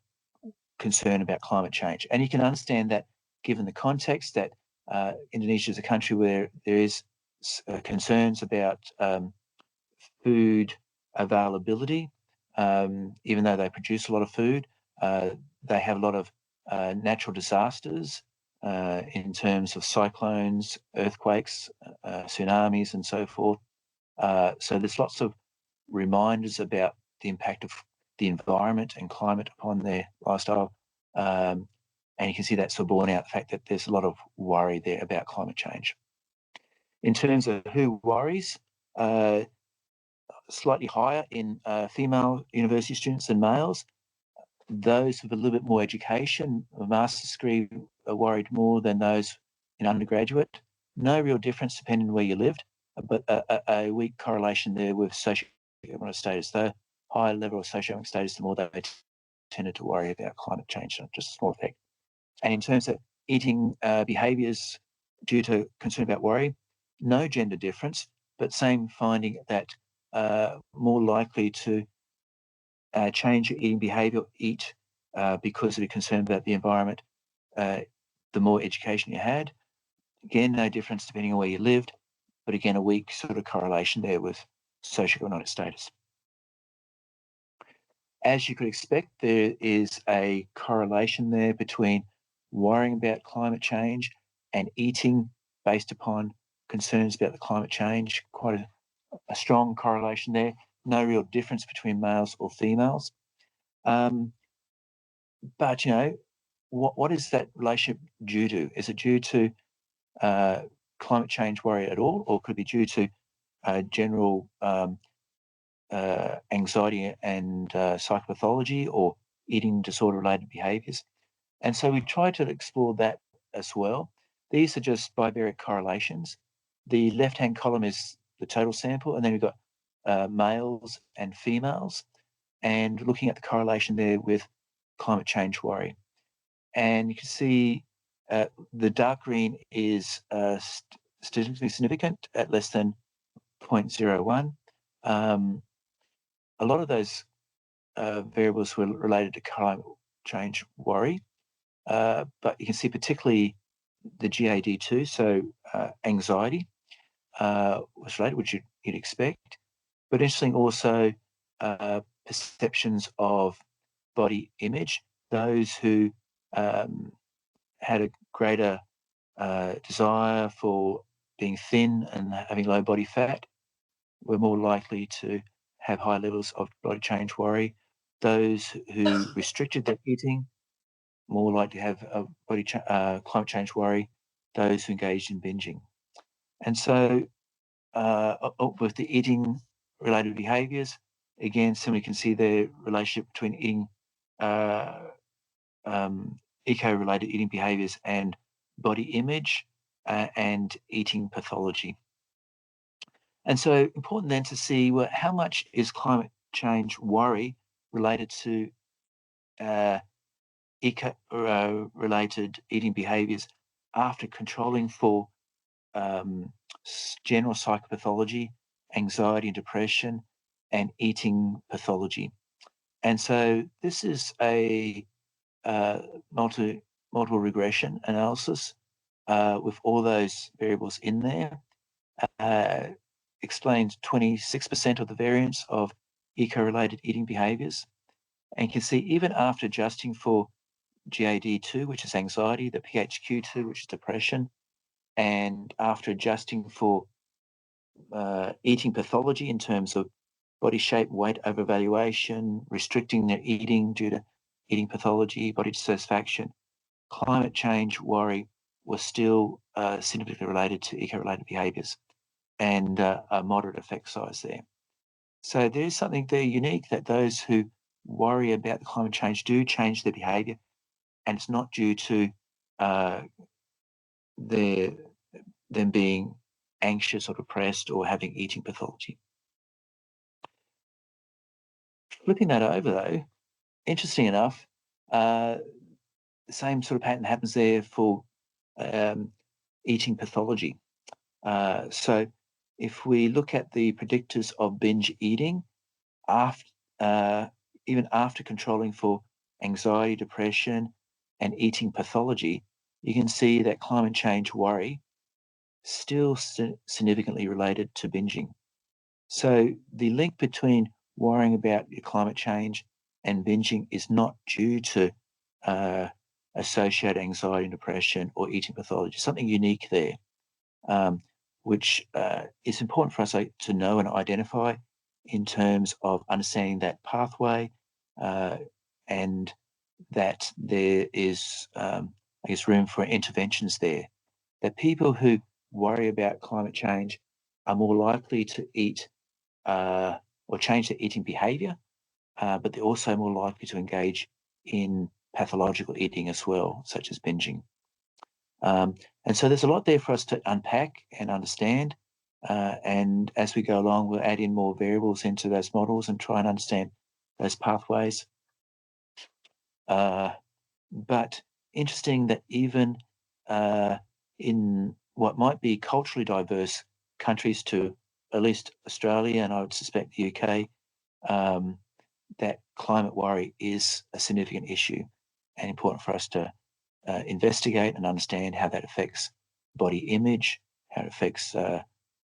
concern about climate change. And you can understand that given the context that Indonesia is a country where there is concerns about food availability, even though they produce a lot of food. They have a lot of natural disasters in terms of cyclones, earthquakes, tsunamis, and so forth. So there's lots of reminders about the impact of the environment and climate upon their lifestyle. And you can see that sort of borne out the fact that there's a lot of worry there about climate change. In terms of who worries, slightly higher in female university students than males. Those with a little bit more education, a master's degree, are worried more than those in undergraduate. No real difference depending on where you lived, but a weak correlation there with socioeconomic status. The higher level of socioeconomic status, the more they tended to worry about climate change, just a small effect. And in terms of eating behaviours due to concern about worry, no gender difference, but same finding that more likely to change your eating behaviour, eat because of your concern about the environment, the more education you had. Again, no difference depending on where you lived, but again, a weak sort of correlation there with socioeconomic status. As you could expect, there is a correlation there between worrying about climate change and eating based upon concerns about the climate change. Quite a strong correlation there. No real difference between males or females. But, you know, what is that relationship due to? Is it due to climate change worry at all, or could it be due to general anxiety and psychopathology or eating disorder-related behaviours? And so we've tried to explore that as well. These are just bivariate correlations. The left-hand column is the total sample, and then we've got males and females, and looking at the correlation there with climate change worry. And you can see the dark green is statistically significant at less than 0.01. A lot of those variables were related to climate change worry, but you can see particularly the GAD2, so anxiety was related, which you'd expect. But interesting also perceptions of body image. Those who had a greater desire for being thin and having low body fat were more likely to have high levels of body change worry. Those who restricted their eating, more likely to have a climate change worry. Those who engaged in binging. And so with the eating related behaviours, again, similarly, you can see the relationship between eating eco-related eating behaviours and body image and eating pathology. And so important then to see, well, how much is climate change worry related to eco-related eating behaviours after controlling for general psychopathology, anxiety and depression, and eating pathology. And so this is a multiple regression analysis with all those variables in there. Explains 26% of the variance of eco-related eating behaviours. And you can see even after adjusting for GAD2, which is anxiety, the PHQ2, which is depression, and after adjusting for eating pathology in terms of body shape, weight overvaluation, restricting their eating due to eating pathology, body dissatisfaction, climate change worry was still significantly related to eco-related behaviours and a moderate effect size there. So there's something there unique that those who worry about the climate change do change their behaviour, and it's not due to them being anxious or depressed or having eating pathology. Flipping that over though, interesting enough, the same sort of pattern happens there for eating pathology. So if we look at the predictors of binge eating, after even after controlling for anxiety, depression, and eating pathology, you can see that climate change worry still significantly related to binging. So the link between worrying about your climate change and binging is not due to associated anxiety and depression or eating pathology, something unique there, which is important for us to know and identify in terms of understanding that pathway and that there is, I guess, room for interventions there. That people who worry about climate change are more likely to eat or change their eating behavior, but they're also more likely to engage in pathological eating as well, such as binging. And so there's a lot there for us to unpack and understand. And as we go along, we'll add in more variables into those models and try and understand those pathways. But interesting that even in what might be culturally diverse countries to at least Australia, and I would suspect the UK, that climate worry is a significant issue and important for us to investigate and understand how that affects body image, how it affects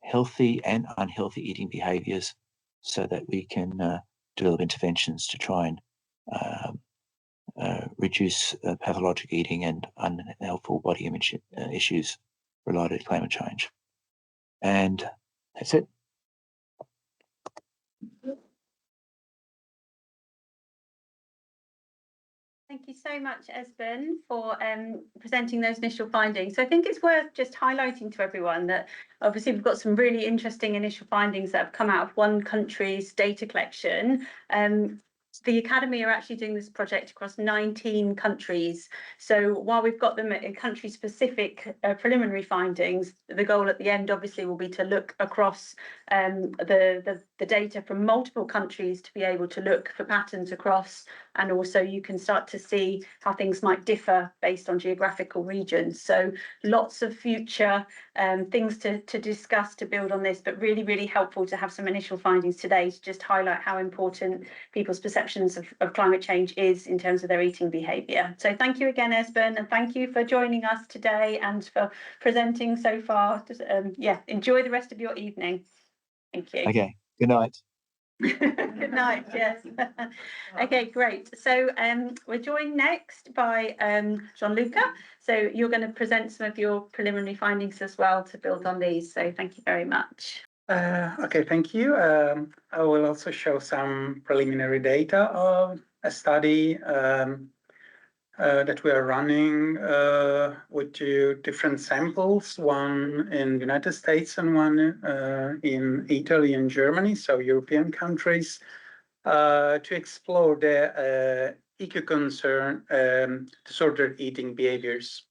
healthy and unhealthy eating behaviours, so that we can develop interventions to try and reduce pathologic eating and unhelpful body image issues related to climate change. And that's it. Thank you so much, Esben, for presenting those initial findings. So I think it's worth just highlighting to everyone that obviously we've got some really interesting initial findings that have come out of one country's data collection. The Academy are actually doing this project across 19 countries. So while we've got them in country-specific preliminary findings, the goal at the end obviously will be to look across the data from multiple countries to be able to look for patterns across, and also you can start to see how things might differ based on geographical regions. So lots of future things to discuss to build on this, but really, really helpful to have some initial findings today to just highlight how important people's perceptions of climate change is in terms of their eating behaviour. So thank you again, Esben, and thank you for joining us today and for presenting so far. Just, enjoy the rest of your evening. Thank you. Okay, good night. Good night, yes. Okay, great. So we're joined next by Gianluca. So you're going to present some of your preliminary findings as well to build on these. So thank you very much. Okay, thank you. I will also show some preliminary data of a study that we are running with 2 different samples, one in the United States and one in Italy and Germany, so European countries, to explore the eco-concern disordered eating behaviors.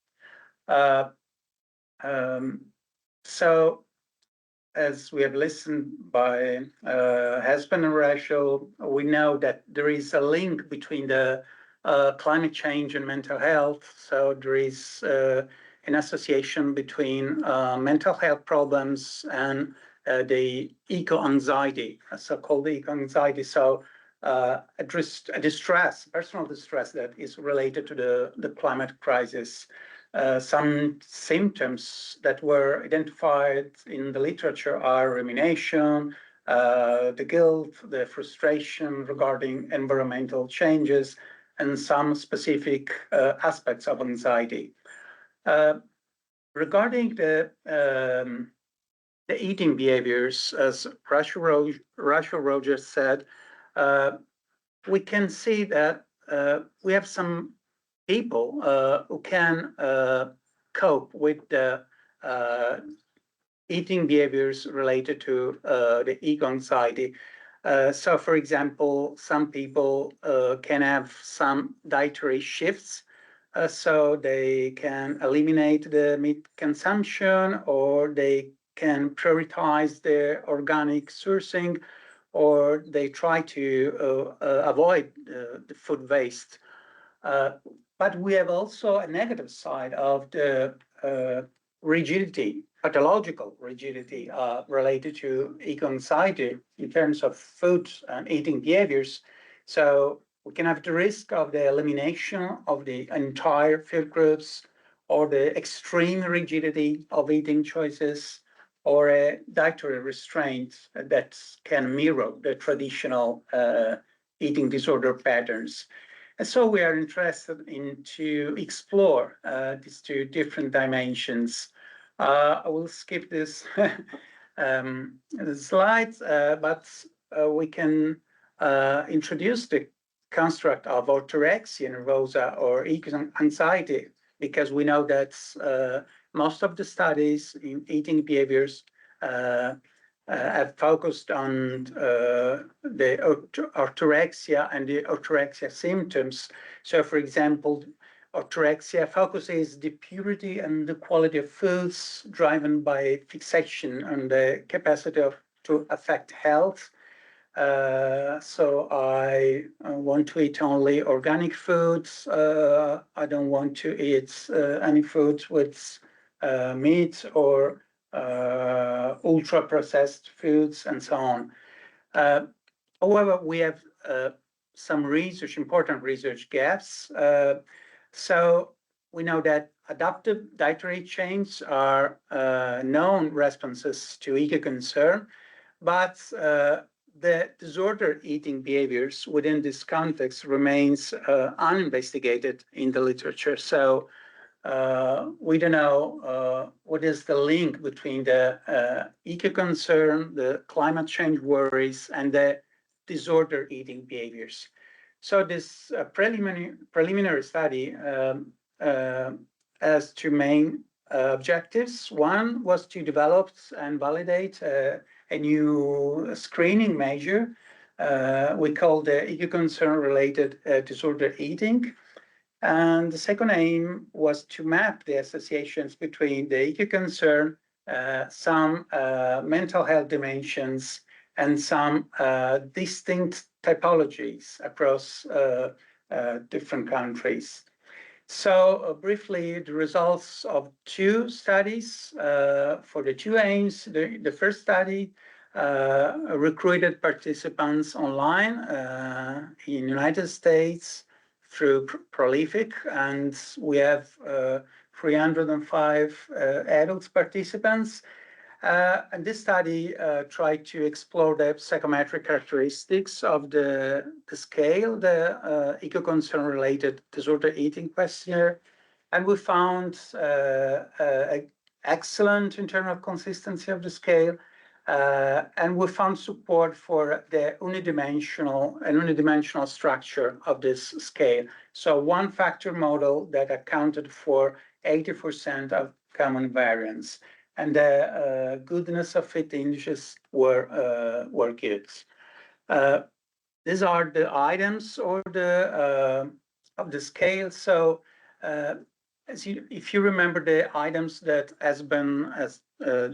So, as we have listened by Esben and Rachel, we know that there is a link between the climate change and mental health. So there is an association between mental health problems and the eco-anxiety, so-called eco-anxiety. So a distress, personal distress that is related to the climate crisis. Some symptoms that were identified in the literature are rumination, the guilt, the frustration regarding environmental changes, and some specific aspects of anxiety. Regarding the eating behaviors, as Rachel Rogers said, we can see that we have some people who can cope with the eating behaviors related to the eco-anxiety. So, for example, some people can have some dietary shifts, so they can eliminate the meat consumption, or they can prioritize their organic sourcing, or they try to avoid the food waste. But we have also a negative side of the rigidity, pathological rigidity related to eco-anxiety in terms of food and eating behaviors. So we can have the risk of the elimination of the entire food groups, or the extreme rigidity of eating choices, or a dietary restraint that can mirror the traditional eating disorder patterns. And so we are interested in to explore these two different dimensions. I will skip this the slides, but we can introduce the construct of orthorexia nervosa or eco-anxiety, because we know that most of the studies in eating behaviors have focused on the orthorexia and the orthorexia symptoms. So, for example, orthorexia focuses the purity and the quality of foods driven by fixation on the capacity to affect health. So I want to eat only organic foods. I don't want to eat any foods with meat or ultra-processed foods and so on. However, we have some important research gaps. So we know that adaptive dietary changes are known responses to eco-concern, but the disordered eating behaviors within this context remains uninvestigated in the literature. So we don't know what is the link between the eco-concern, the climate change worries, and the disordered eating behaviors. So this preliminary study has two main objectives. One was to develop and validate a new screening measure we call the eco-concern related disordered eating. And the second aim was to map the associations between the eco-concern, some mental health dimensions, and some distinct typologies across different countries. So briefly, the results of two studies for the two aims. The first study recruited participants online in the United States through Prolific, and we have 305 adult participants. And this study tried to explore the psychometric characteristics of the scale, the eco-concern related disorder eating questionnaire. And we found excellent internal consistency of the scale. And we found support for the unidimensional structure of this scale. So one factor model that accounted for 80% of common variance, and the goodness of fit indices were good. These are the items or the of the scale. So if you remember the items that has been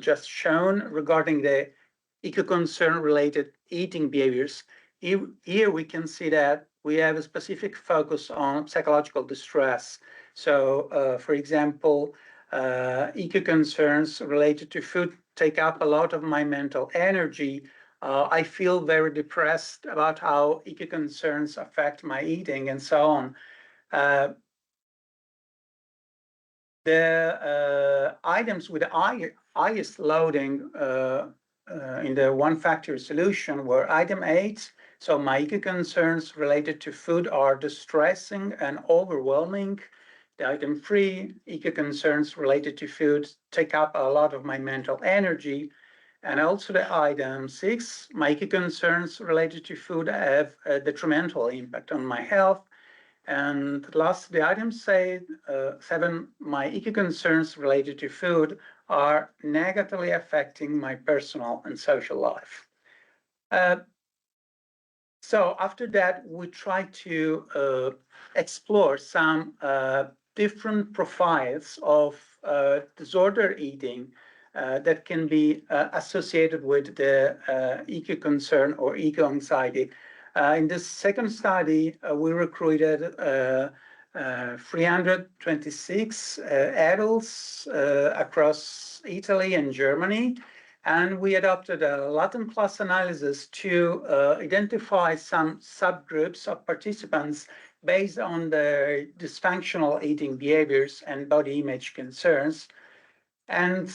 just shown regarding the eco-concern related eating behaviors, here we can see that we have a specific focus on psychological distress. So, for example, eco-concerns related to food take up a lot of my mental energy. I feel very depressed about how eco-concerns affect my eating and so on. The items with the highest loading in the one-factor solution were item 8. So my eco-concerns related to food are distressing and overwhelming. The item 3, eco-concerns related to food take up a lot of my mental energy. And also the item 6, my eco-concerns related to food have a detrimental impact on my health. And last, the item 7, my eco-concerns related to food are negatively affecting my personal and social life. So after that, we try to explore some different profiles of disordered eating that can be associated with the eco-concern or eco-anxiety. In this second study, we recruited 326 adults across Italy and Germany. And we adopted a Latin plus analysis to identify some subgroups of participants based on their dysfunctional eating behaviors and body image concerns. And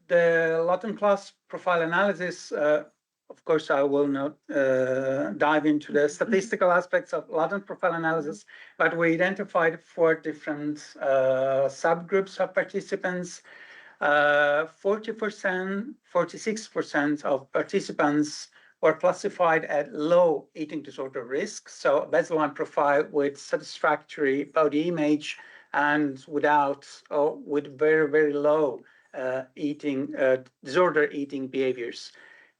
the Latin plus profile analysis, of course, I will not dive into the statistical aspects of Latin profile analysis, but we identified 4 different subgroups of participants. 40%, 46% of participants were classified at low eating disorder risk, so baseline profile with satisfactory body image and without or with very, very low disorder eating behaviors.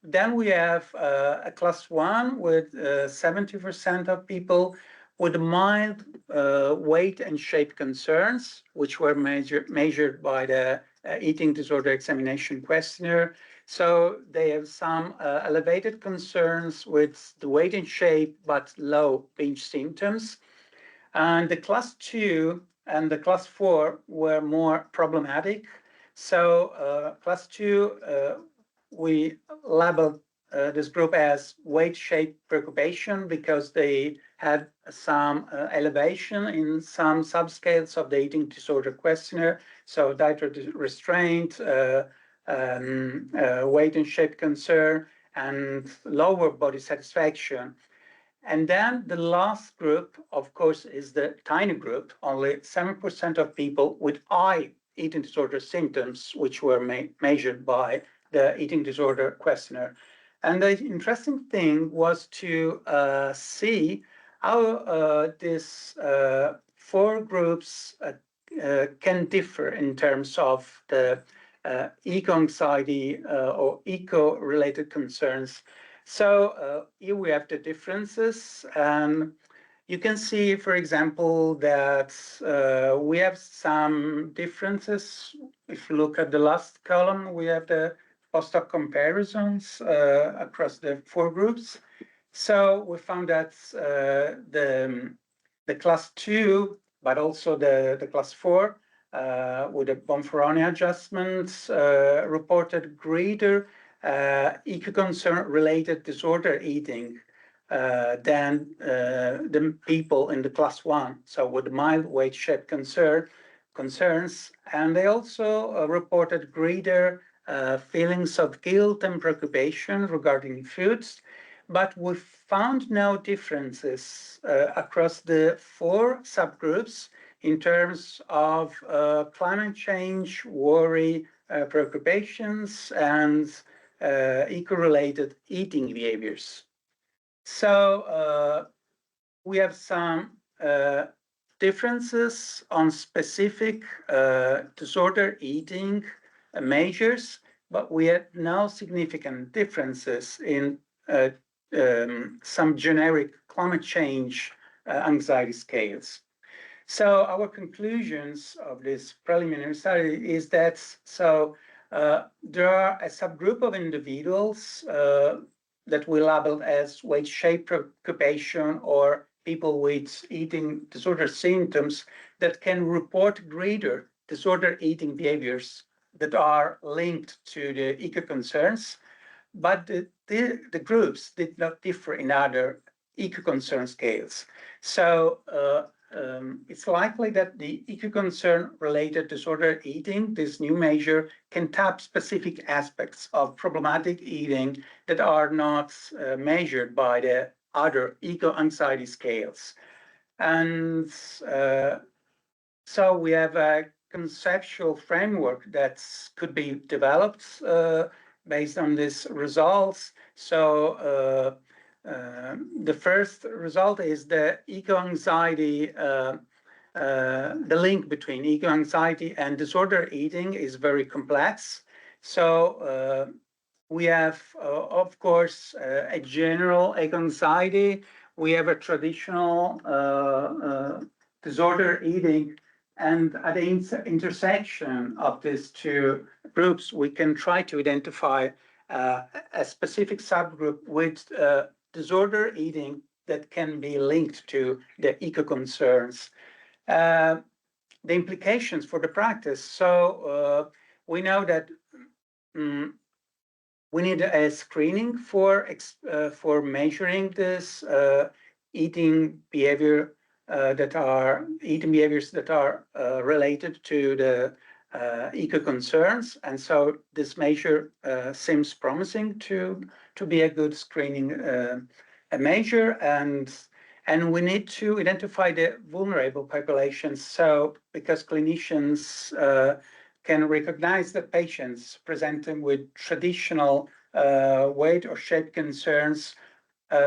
Then we have a class 1 with 70% of people with mild weight and shape concerns, which were measured by the eating disorder examination questionnaire. So they have some elevated concerns with the weight and shape, but low binge symptoms. And the class 2 and the class 4 were more problematic. So class 2, we labeled this group as weight shape preoccupation because they had some elevation in some subscales of the eating disorder questionnaire. So dietary restraint, weight and shape concern, and lower body satisfaction. And then the last group, of course, is the tiny group, only 7% of people with high eating disorder symptoms, which were measured by the eating disorder questionnaire. And the interesting thing was to see how these 4 groups can differ in terms of the eco-anxiety or eco-related concerns. So here we have the differences. You can see, for example, that we have some differences. If you look at the last column, we have the post-hoc comparisons across the 4 groups. So we found that the class 2, but also the class 4, with the Bonferroni adjustments, reported greater eco-concern-related disorder eating than the people in the class 1, so with mild weight shape concerns. And they also reported greater feelings of guilt and preoccupation regarding foods, but we found no differences across the 4 subgroups in terms of climate change, worry, preoccupations, and eco-related eating behaviors. So we have some differences on specific disorder eating measures, but we had no significant differences in some generic climate change anxiety scales. So our conclusions of this preliminary study is that there are a subgroup of individuals that we labeled as weight shape preoccupation or people with eating disorder symptoms that can report greater disorder eating behaviors that are linked to the eco concerns, but the groups did not differ in other eco concern scales. So it's likely that the eco concern related disorder eating, this new measure, can tap specific aspects of problematic eating that are not measured by the other eco anxiety scales. And so we have a conceptual framework that could be developed based on these results. So the first result is the eco-anxiety, the link between eco-anxiety and disorder eating is very complex. So we have, of course, a general eco-anxiety. We have a traditional disorder eating. And at the intersection of these 2 groups, we can try to identify a specific subgroup with disorder eating that can be linked to the eco concerns. The implications for the practice. So we know that we need a screening for measuring this eating behaviors that are related to the eco concerns, and so this measure seems promising to be a good screening a measure, and we need to identify the vulnerable populations. So because clinicians can recognize the patients presenting with traditional weight or shape concerns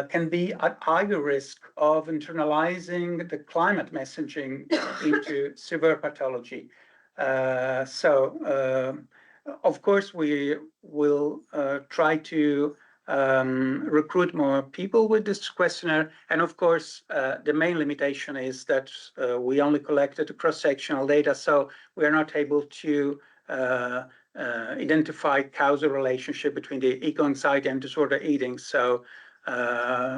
can be at higher risk of internalizing the climate messaging into severe pathology. Of course, we will try to recruit more people with this questionnaire. And of course, the main limitation is that we only collected cross-sectional data, so we are not able to identify causal relationship between the eco-anxiety and disorder eating. So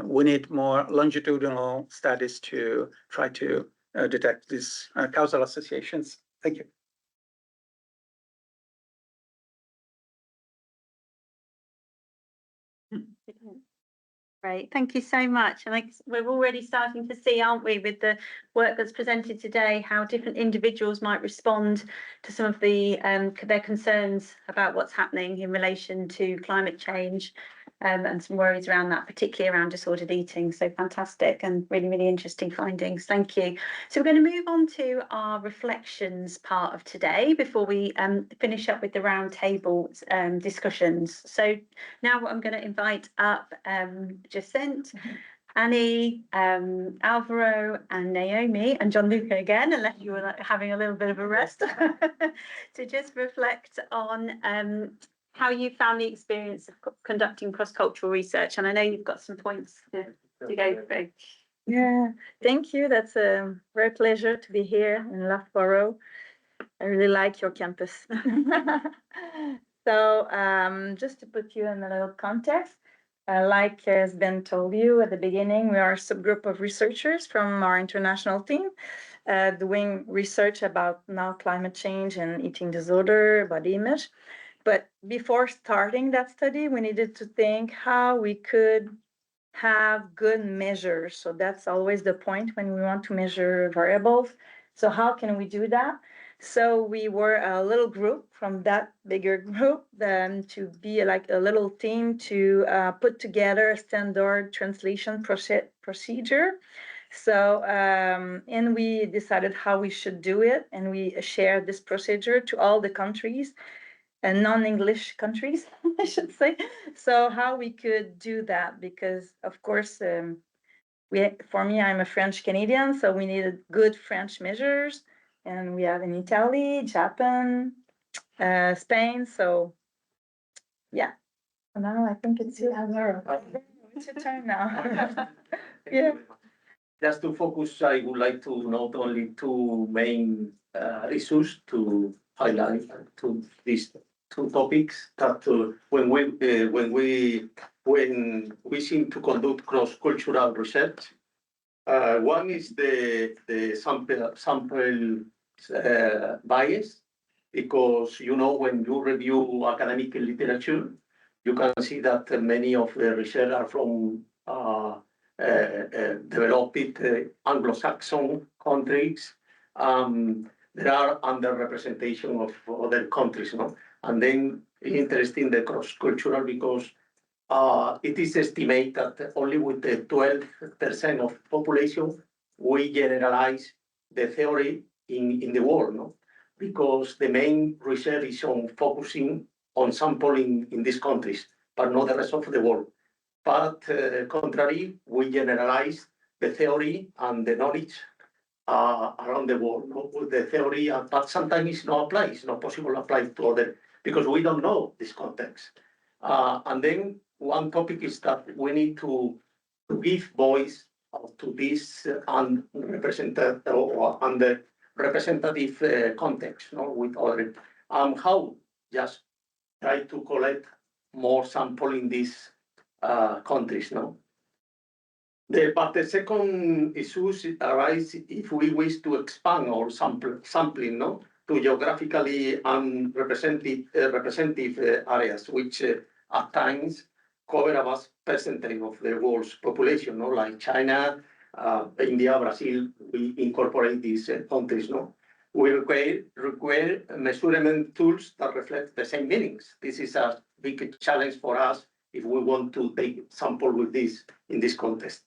we need more longitudinal studies to try to detect these causal associations. Thank you. Great, thank you so much. And we're already starting to see, aren't we, with the work that's presented today, how different individuals might respond to some of their concerns about what's happening in relation to climate change, and some worries around that, particularly around disordered eating. So fantastic and really, really interesting findings. Thank you. So we're going to move on to our reflections part of today before we finish up with the roundtable discussions. So now I'm going to invite up Jacinth, Annie, Alvaro and Naomi and Gianluca again, unless you were having a little bit of a rest, to just reflect on how you found the experience of conducting cross-cultural research. And I know you've got some points to go through. Yeah, thank you. That's a great pleasure to be here in Loughborough. I really like your campus. So just to put you in a little context, like has been told you at the beginning, we are a subgroup of researchers from our international team doing research about now climate change and eating disorder, body image. But before starting that study, we needed to think how we could have good measures. So that's always the point when we want to measure variables. So how can we do that? So we were a little group from that bigger group to be like a little team to put together a standard translation procedure. So, and we decided how we should do it, and we shared this procedure to all the countries and non-English countries, I should say. So how we could do that, because of course, for me, I'm a French Canadian, so we needed good French measures, and we have in Italy, Japan, Spain. So yeah, now I think it's your turn. It's your turn now. Yeah. Just to focus, I would like to note only two main issues to highlight to these two topics that when we seem to conduct cross-cultural research, one is the sample bias, because when you review academic literature, you can see that many of the research are from developed Anglo-Saxon countries. There are underrepresentation of other countries, no? And then interesting the cross-cultural, because it is estimated that only with the 12% of population we generalize the theory in the world, no? Because the main research is on focusing on sampling in these countries, but not the rest of the world. But contrary, we generalize the theory and the knowledge around the world, no? With the theory, but sometimes it's not applied. It's not possible to apply to other, because we don't know this context. And then one topic is that we need to give voice to this unrepresented or underrepresentative context, no? With other, how just try to collect more sample in these countries, no? But the second issue arises if we wish to expand our sampling, no, to geographically representative areas, which at times cover a vast percentage of the world's population, no, like China, India, Brazil. We incorporate these countries, no. We require measurement tools that reflect the same meanings. This is a big challenge for us if we want to take sample with this in this context.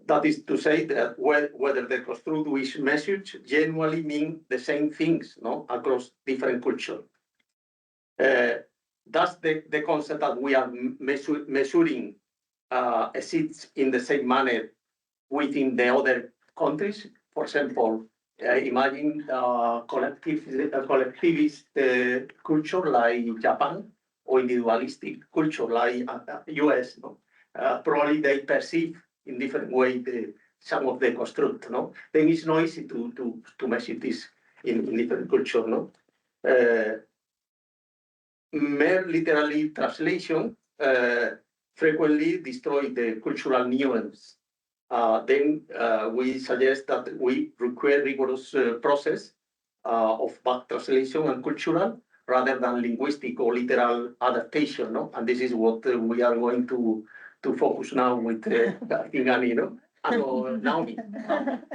That is to say that whether the cross-truth is measured generally mean the same things, no, across different cultures. That's the concept that we are measuring exists in the same manner within the other countries. For example, imagine collectivist culture like Japan or individualistic culture like US. No? Probably they perceive in different way some of the construct. No, then it's not easy to measure this in different culture. No. Mere literally translation frequently destroy the cultural nuance. Then we suggest that we require rigorous process of back translation and cultural rather than linguistic or literal adaptation. No? And this is what we are going to focus now with Tingani, no? And Naomi,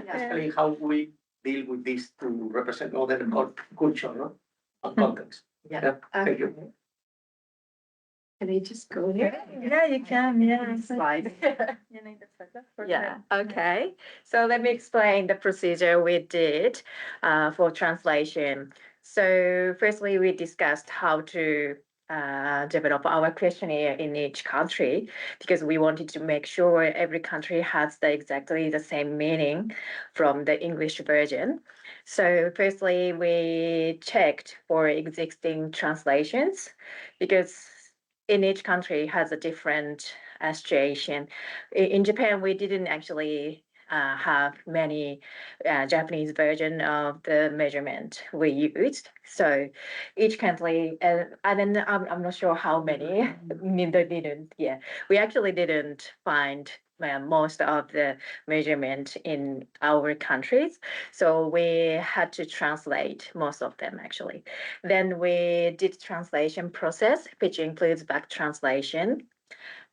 explain how we deal with this to represent other culture, no? And context. Yeah. Thank you. Can I just go here? Yeah, you can. Yeah. Slide. You need the photo for yeah. Okay. So let me explain the procedure we did for translation. So firstly, we discussed how to develop our questionnaire in each country because we wanted to make sure every country has exactly the same meaning from the English version. So firstly, we checked for existing translations because in each country has a different situation. In Japan, we didn't actually have many Japanese version of the measurement we used. So each country, and then I'm not sure how many, neither didn't, yeah. We actually didn't find most of the measurement in our countries. So we had to translate most of them actually. Then we did translation process, which includes back translation.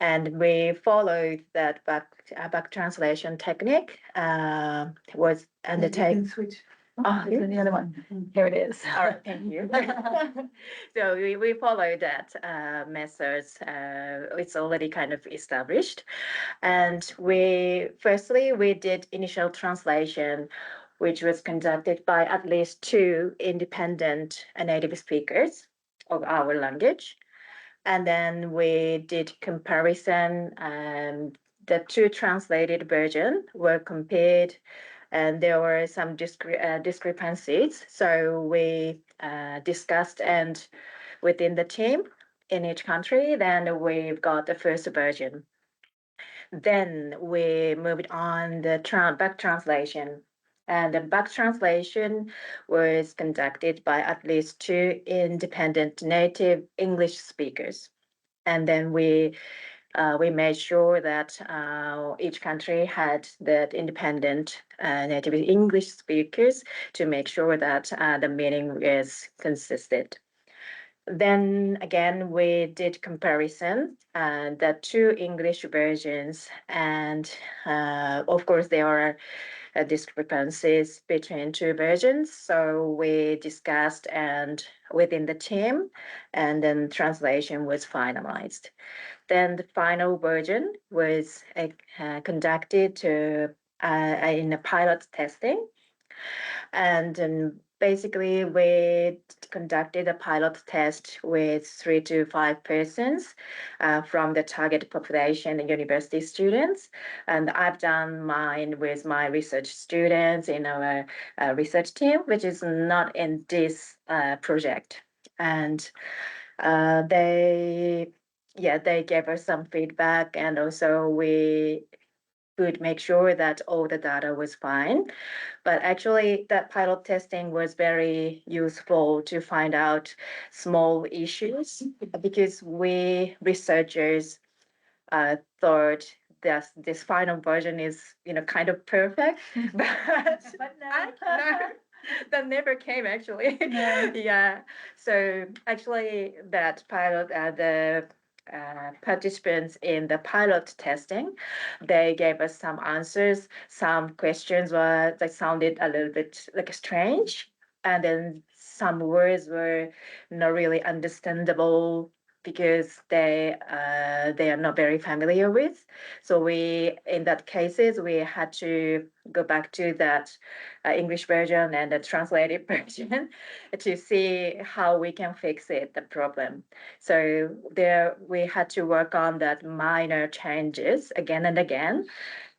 And we followed that back translation technique was undertaken. Switch. Oh, There's the other one. Here it is. all right, thank you. So we follow that methods. It's already kind of established. And firstly, we did initial translation, which was conducted by at least 2 independent native speakers of our language. And then we did comparison, and the 2 translated versions were compared, and there were some discrepancies. So we discussed and within the team in each country, then we've got the first version. Then we moved on the back translation. And the back translation was conducted by at least 2 independent native English speakers. And then we made sure that each country had that independent native English speakers to make sure that the meaning is consistent. Then again, we did comparison, the 2 English versions, and of course there are discrepancies between 2 versions. So we discussed and within the team, and then translation was finalized. Then the final version was conducted in a pilot testing. And basically, we conducted a pilot test with 3 to 5 persons from the target population and university students. And I've done mine with my research students in our research team, which is not in this project. And they gave us some feedback, and also we could make sure that all the data was fine. But actually, that pilot testing was very useful to find out small issues because we researchers thought this final version is, kind of perfect, but that never came actually. No. Yeah. So actually, that pilot, the participants in the pilot testing, they gave us some answers. Some questions that sounded a little bit like strange, and then some words were not really understandable because they are not very familiar with. So in that cases, we had to go back to that English version and the translated version to see how we can fix it, the problem. So there we had to work on that minor changes again and again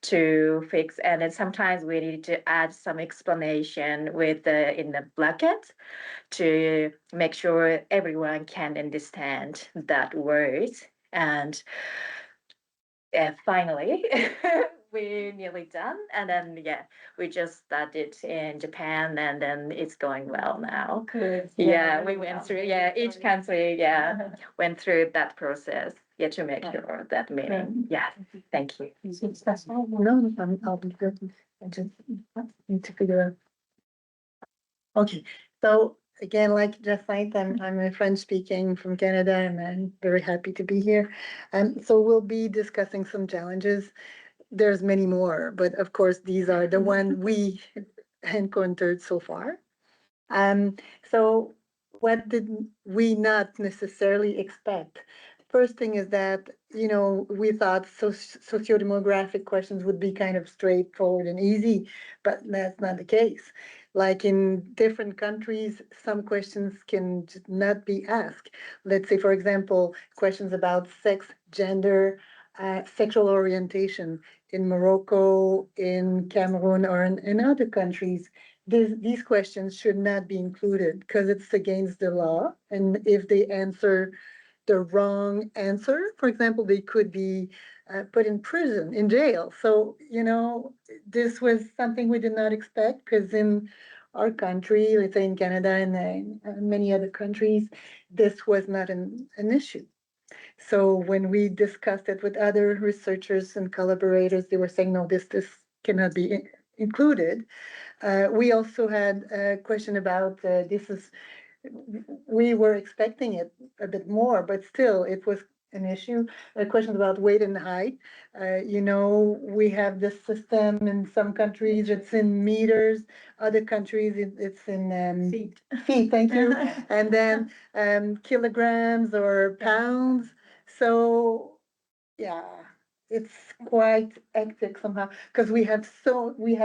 to fix, and then sometimes we need to add some explanation in the bracket to make sure everyone can understand that word. And finally, we're nearly done. And then, we just started in Japan, and then it's going well now. Good. Yeah, we went through, each country, went through that process, to make sure that meaning. Yeah, thank you. That's all. No, I'll be good. I just need to figure out. Okay, so again, like just said, I'm a French speaking from Canada, and I'm very happy to be here. So we'll be discussing some challenges. There's many more, but of course, these are the ones we encountered so far. So what did we not necessarily expect? First thing is that, we thought sociodemographic questions would be kind of straightforward and easy, but that's not the case. Like in different countries, some questions can not be asked. Let's say, for example, questions about sex, gender, sexual orientation in Morocco, in Cameroon, or in other countries. These questions should not be included because it's against the law. And if they answer the wrong answer, for example, they could be put in prison, in jail. So, this was something we did not expect because in our country, let's say in Canada and many other countries, this was not an issue. So when we discussed it with other researchers and collaborators, they were saying, no, this cannot be included. We also had a question about we were expecting it a bit more, but still it was an issue. A question about weight and height. We have this system in some countries, it's in meters, other countries, it's in Feet. feet, thank you. And then kilograms or pounds. So, yeah, it's quite hectic somehow because we had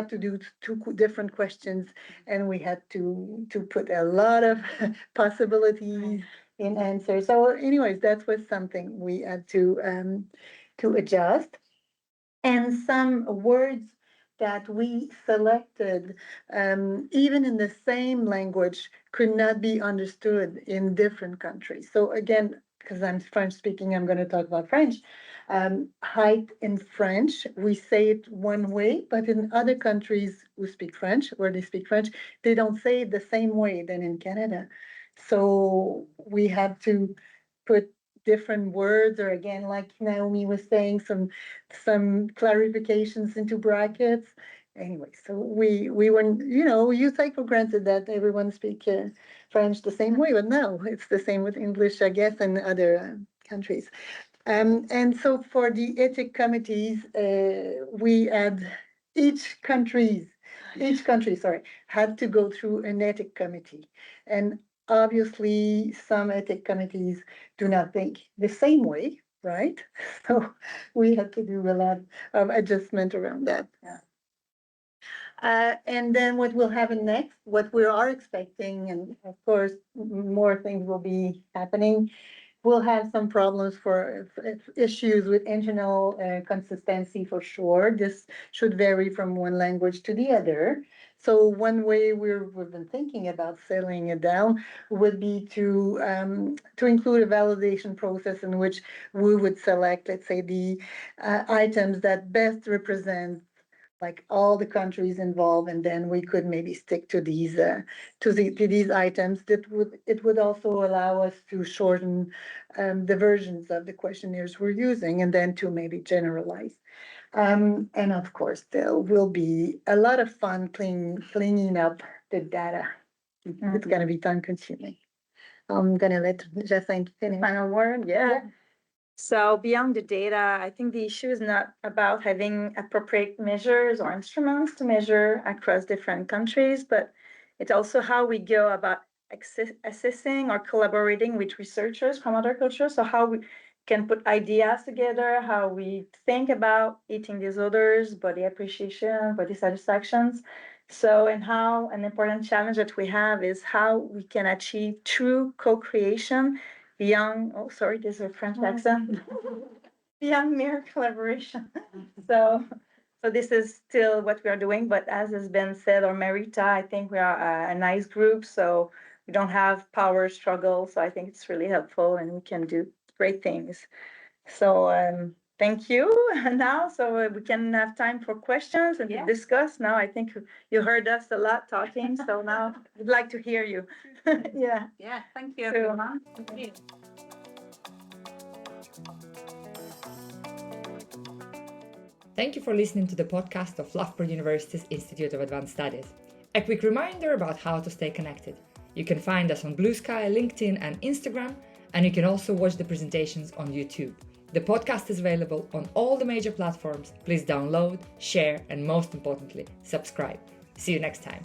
to do two different questions, and we had to put a lot of possibilities in answers. So anyways, that was something we had to adjust. And some words that we selected, even in the same language, could not be understood in different countries. So again, because I'm French speaking, I'm going to talk about French. Height in French, we say it one way, but in other countries who speak French, where they speak French, they don't say it the same way than in Canada. So we had to put different words, or again, like Naomi was saying, some clarifications into brackets. Anyway, so we weren't, you take for granted that everyone speaks French the same way, but no, it's the same with English, I guess, and other countries. And so for the ethic committees, we had each country, had to go through an ethic committee. And obviously, some ethic committees do not think the same way, right? So we had to do a lot of adjustment around that. Yeah. And then what will happen next, what we are expecting, and of course, more things will be happening. We'll have some problems for issues with internal consistency for sure. This should vary from one language to the other. So one way we've been thinking about settling it down would be to include a validation process in which we would select, let's say, the items that best represent like all the countries involved, and then we could maybe stick to these these items. It would also allow us to shorten the versions of the questionnaires we're using, and then to maybe generalize. And of course, there will be a lot of fun cleaning up the data. It's going to be time consuming. I'm going to let Jacinthe finish. Final word, yeah. So beyond the data, I think the issue is not about having appropriate measures or instruments to measure across different countries, but it's also how we go about assessing or collaborating with researchers from other cultures. So how we can put ideas together, how we think about eating disorders, body appreciation, body satisfactions. So, and how an important challenge that we have is how we can achieve true co-creation beyond, oh, sorry, there's a French accent, beyond mere collaboration. So this is still what we are doing, but as has been said, or Merita, I think we are a nice group, so we don't have power struggle. So I think it's really helpful and we can do great things. So thank you now. So we can have time for questions and to discuss. Now I think you heard us a lot talking, so now we'd like to hear you. Yeah. Yeah, thank you, everyone. Thank you for listening to the podcast of Loughborough University's Institute of Advanced Studies. A quick reminder about how to stay connected. You can find us on Blue Sky, LinkedIn and Instagram, and you can also watch the presentations on YouTube. The podcast is available on all the major platforms. Please download, share, and most importantly, subscribe. See you next time.